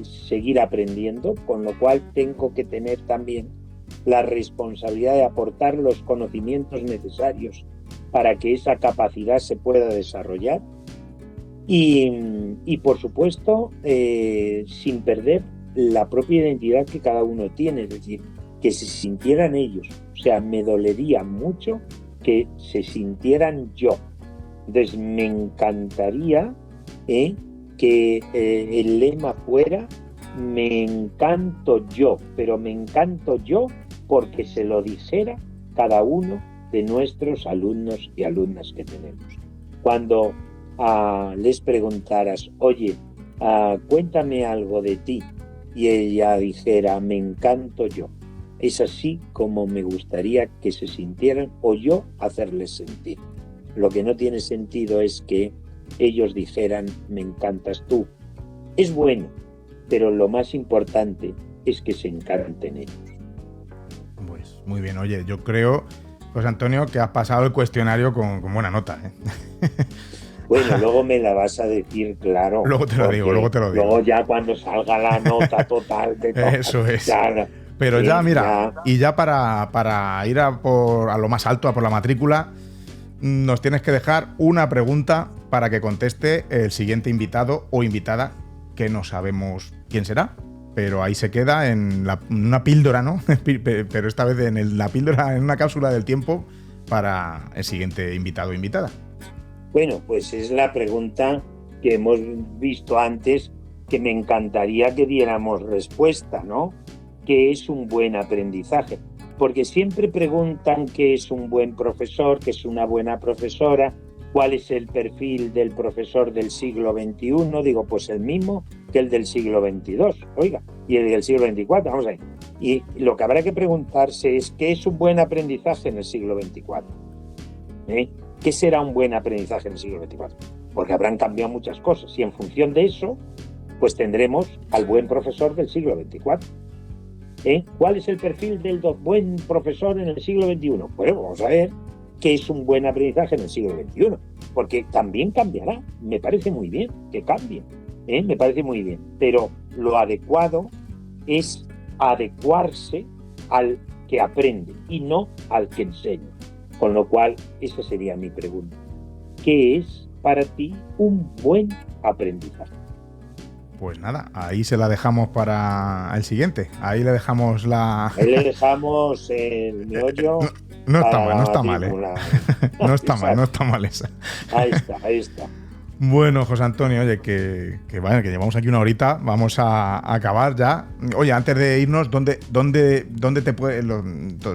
seguir aprendiendo, con lo cual tengo que tener también la responsabilidad de aportar los conocimientos necesarios para que esa capacidad se pueda desarrollar. Y por supuesto, sin perder la propia identidad que cada uno tiene, es decir, que se sintieran ellos. O sea, me dolería mucho que se sintieran yo. Entonces, me encantaría que el lema fuera me encanto yo, pero me encanto yo porque se lo dijera cada uno de nuestros alumnos y alumnas que tenemos. Cuando les preguntaras, oye, cuéntame algo de ti, y ella dijera, me encanto yo. Es así como me gustaría que se sintieran, o yo hacerles sentir. Lo que no tiene sentido es que ellos dijeran, me encantas tú. Es bueno, pero lo más importante es que se encanten ellos. Pues muy bien, oye, yo creo, José Antonio, que has pasado el cuestionario con buena nota, ¿eh? Bueno, luego me la vas a decir, claro. Luego te lo digo. Luego ya cuando salga la nota total de todo. Eso es. Ya, pero ya, mira, y ya para ir a lo más alto, a por la matrícula, nos tienes que dejar una pregunta para que conteste el siguiente invitado o invitada, que no sabemos quién será, pero ahí se queda en una píldora, ¿no? Pero esta vez en la píldora, en una cápsula del tiempo para el siguiente invitado o invitada. Bueno, pues es la pregunta que hemos visto antes, que me encantaría que diéramos respuesta, ¿no? ¿Qué es un buen aprendizaje? porque siempre preguntan qué es un buen profesor, qué es una buena profesora, cuál es el perfil del profesor del siglo XXI. Digo, pues el mismo que el del siglo XXII, oiga, y el del siglo XXIV, vamos ahí. Y lo que habrá que preguntarse es qué es un buen aprendizaje en el siglo XXIV. ¿Qué será un buen aprendizaje en el siglo XXIV? Porque habrán cambiado muchas cosas y en función de eso, pues tendremos al buen profesor del siglo XXIV. ¿Cuál es el perfil del buen profesor en el siglo XXI? Bueno, vamos a ver qué es un buen aprendizaje en el siglo XXI, porque también cambiará. Me parece muy bien que cambie, me parece muy bien, pero lo adecuado es adecuarse al que aprende y no al que enseña. Con lo cual, esa sería mi pregunta. ¿Qué es para ti un buen aprendizaje? Pues nada, ahí se la dejamos para el siguiente. Ahí le dejamos la... Ahí le dejamos el meollo. No está mal, no está mal, ¿eh? No está mal esa. Ahí está. Bueno, José Antonio, oye, que llevamos aquí una horita, vamos a acabar ya. Oye, antes de irnos, ¿dónde te pueden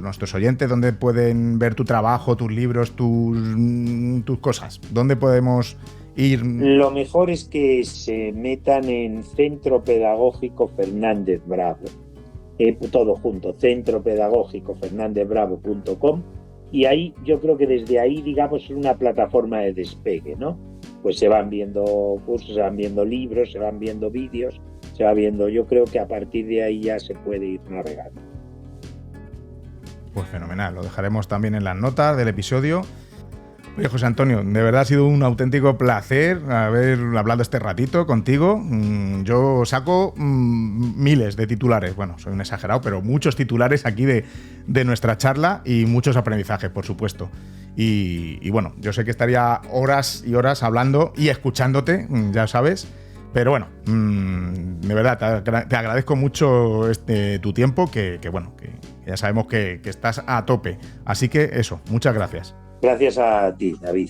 nuestros oyentes, dónde pueden ver tu trabajo, tus libros, tus cosas? ¿Dónde podemos ir? Lo mejor es que se metan en Centro Pedagógico Fernández Bravo. Todo junto, centropedagogicofernandezbravo.com, y ahí yo creo que desde ahí, digamos, es una plataforma de despegue, ¿no? Pues se van viendo cursos, se van viendo libros, se van viendo vídeos, se va viendo. Yo creo que a partir de ahí ya se puede ir navegando. Pues fenomenal, lo dejaremos también en las notas del episodio. Oye, José Antonio, de verdad ha sido un auténtico placer haber hablado este ratito contigo. Yo saco miles de titulares, bueno, soy un exagerado, pero muchos titulares aquí de nuestra charla y muchos aprendizajes, por supuesto. Y bueno, yo sé que estaría horas y horas hablando y escuchándote, ya sabes, pero bueno, de verdad te agradezco mucho tu tiempo, que ya sabemos que estás a tope. Así que eso, muchas gracias. Gracias a ti, David.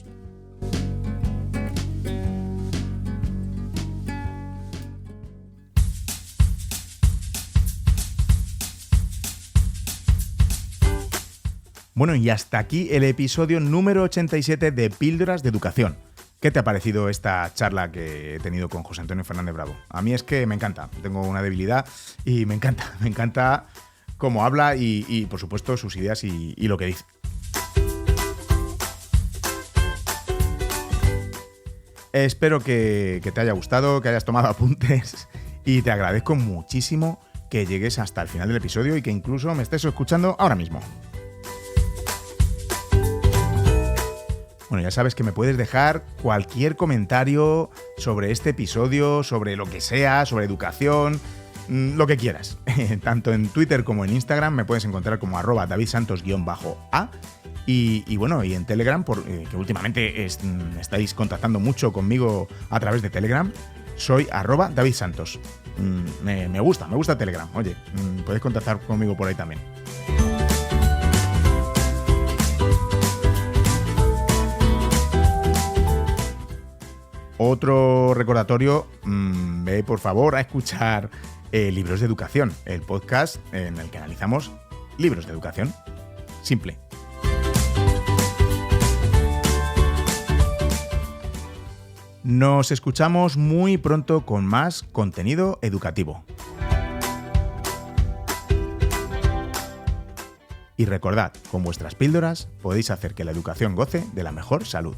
Bueno, y hasta aquí el episodio número 87 de Píldoras de Educación. ¿Qué te ha parecido esta charla que he tenido con José Antonio Fernández Bravo? A mí es que me encanta, tengo una debilidad y me encanta cómo habla y por supuesto sus ideas y lo que dice. Espero que te haya gustado, que hayas tomado apuntes y te agradezco muchísimo que llegues hasta el final del episodio y que incluso me estés escuchando ahora mismo. Bueno, ya sabes que me puedes dejar cualquier comentario sobre este episodio, sobre lo que sea, sobre educación, lo que quieras. Tanto en Twitter como en Instagram me puedes encontrar como @davidsantos_a. Y bueno, y en Telegram, que últimamente estáis contactando mucho conmigo a través de Telegram, soy @davidsantos. Me gusta Telegram. Oye, podéis contactar conmigo por ahí también. Otro recordatorio, ve por favor a escuchar Libros de Educación, el podcast en el que analizamos libros de educación. Simple. Nos escuchamos muy pronto con más contenido educativo. Y recordad, con vuestras píldoras podéis hacer que la educación goce de la mejor salud.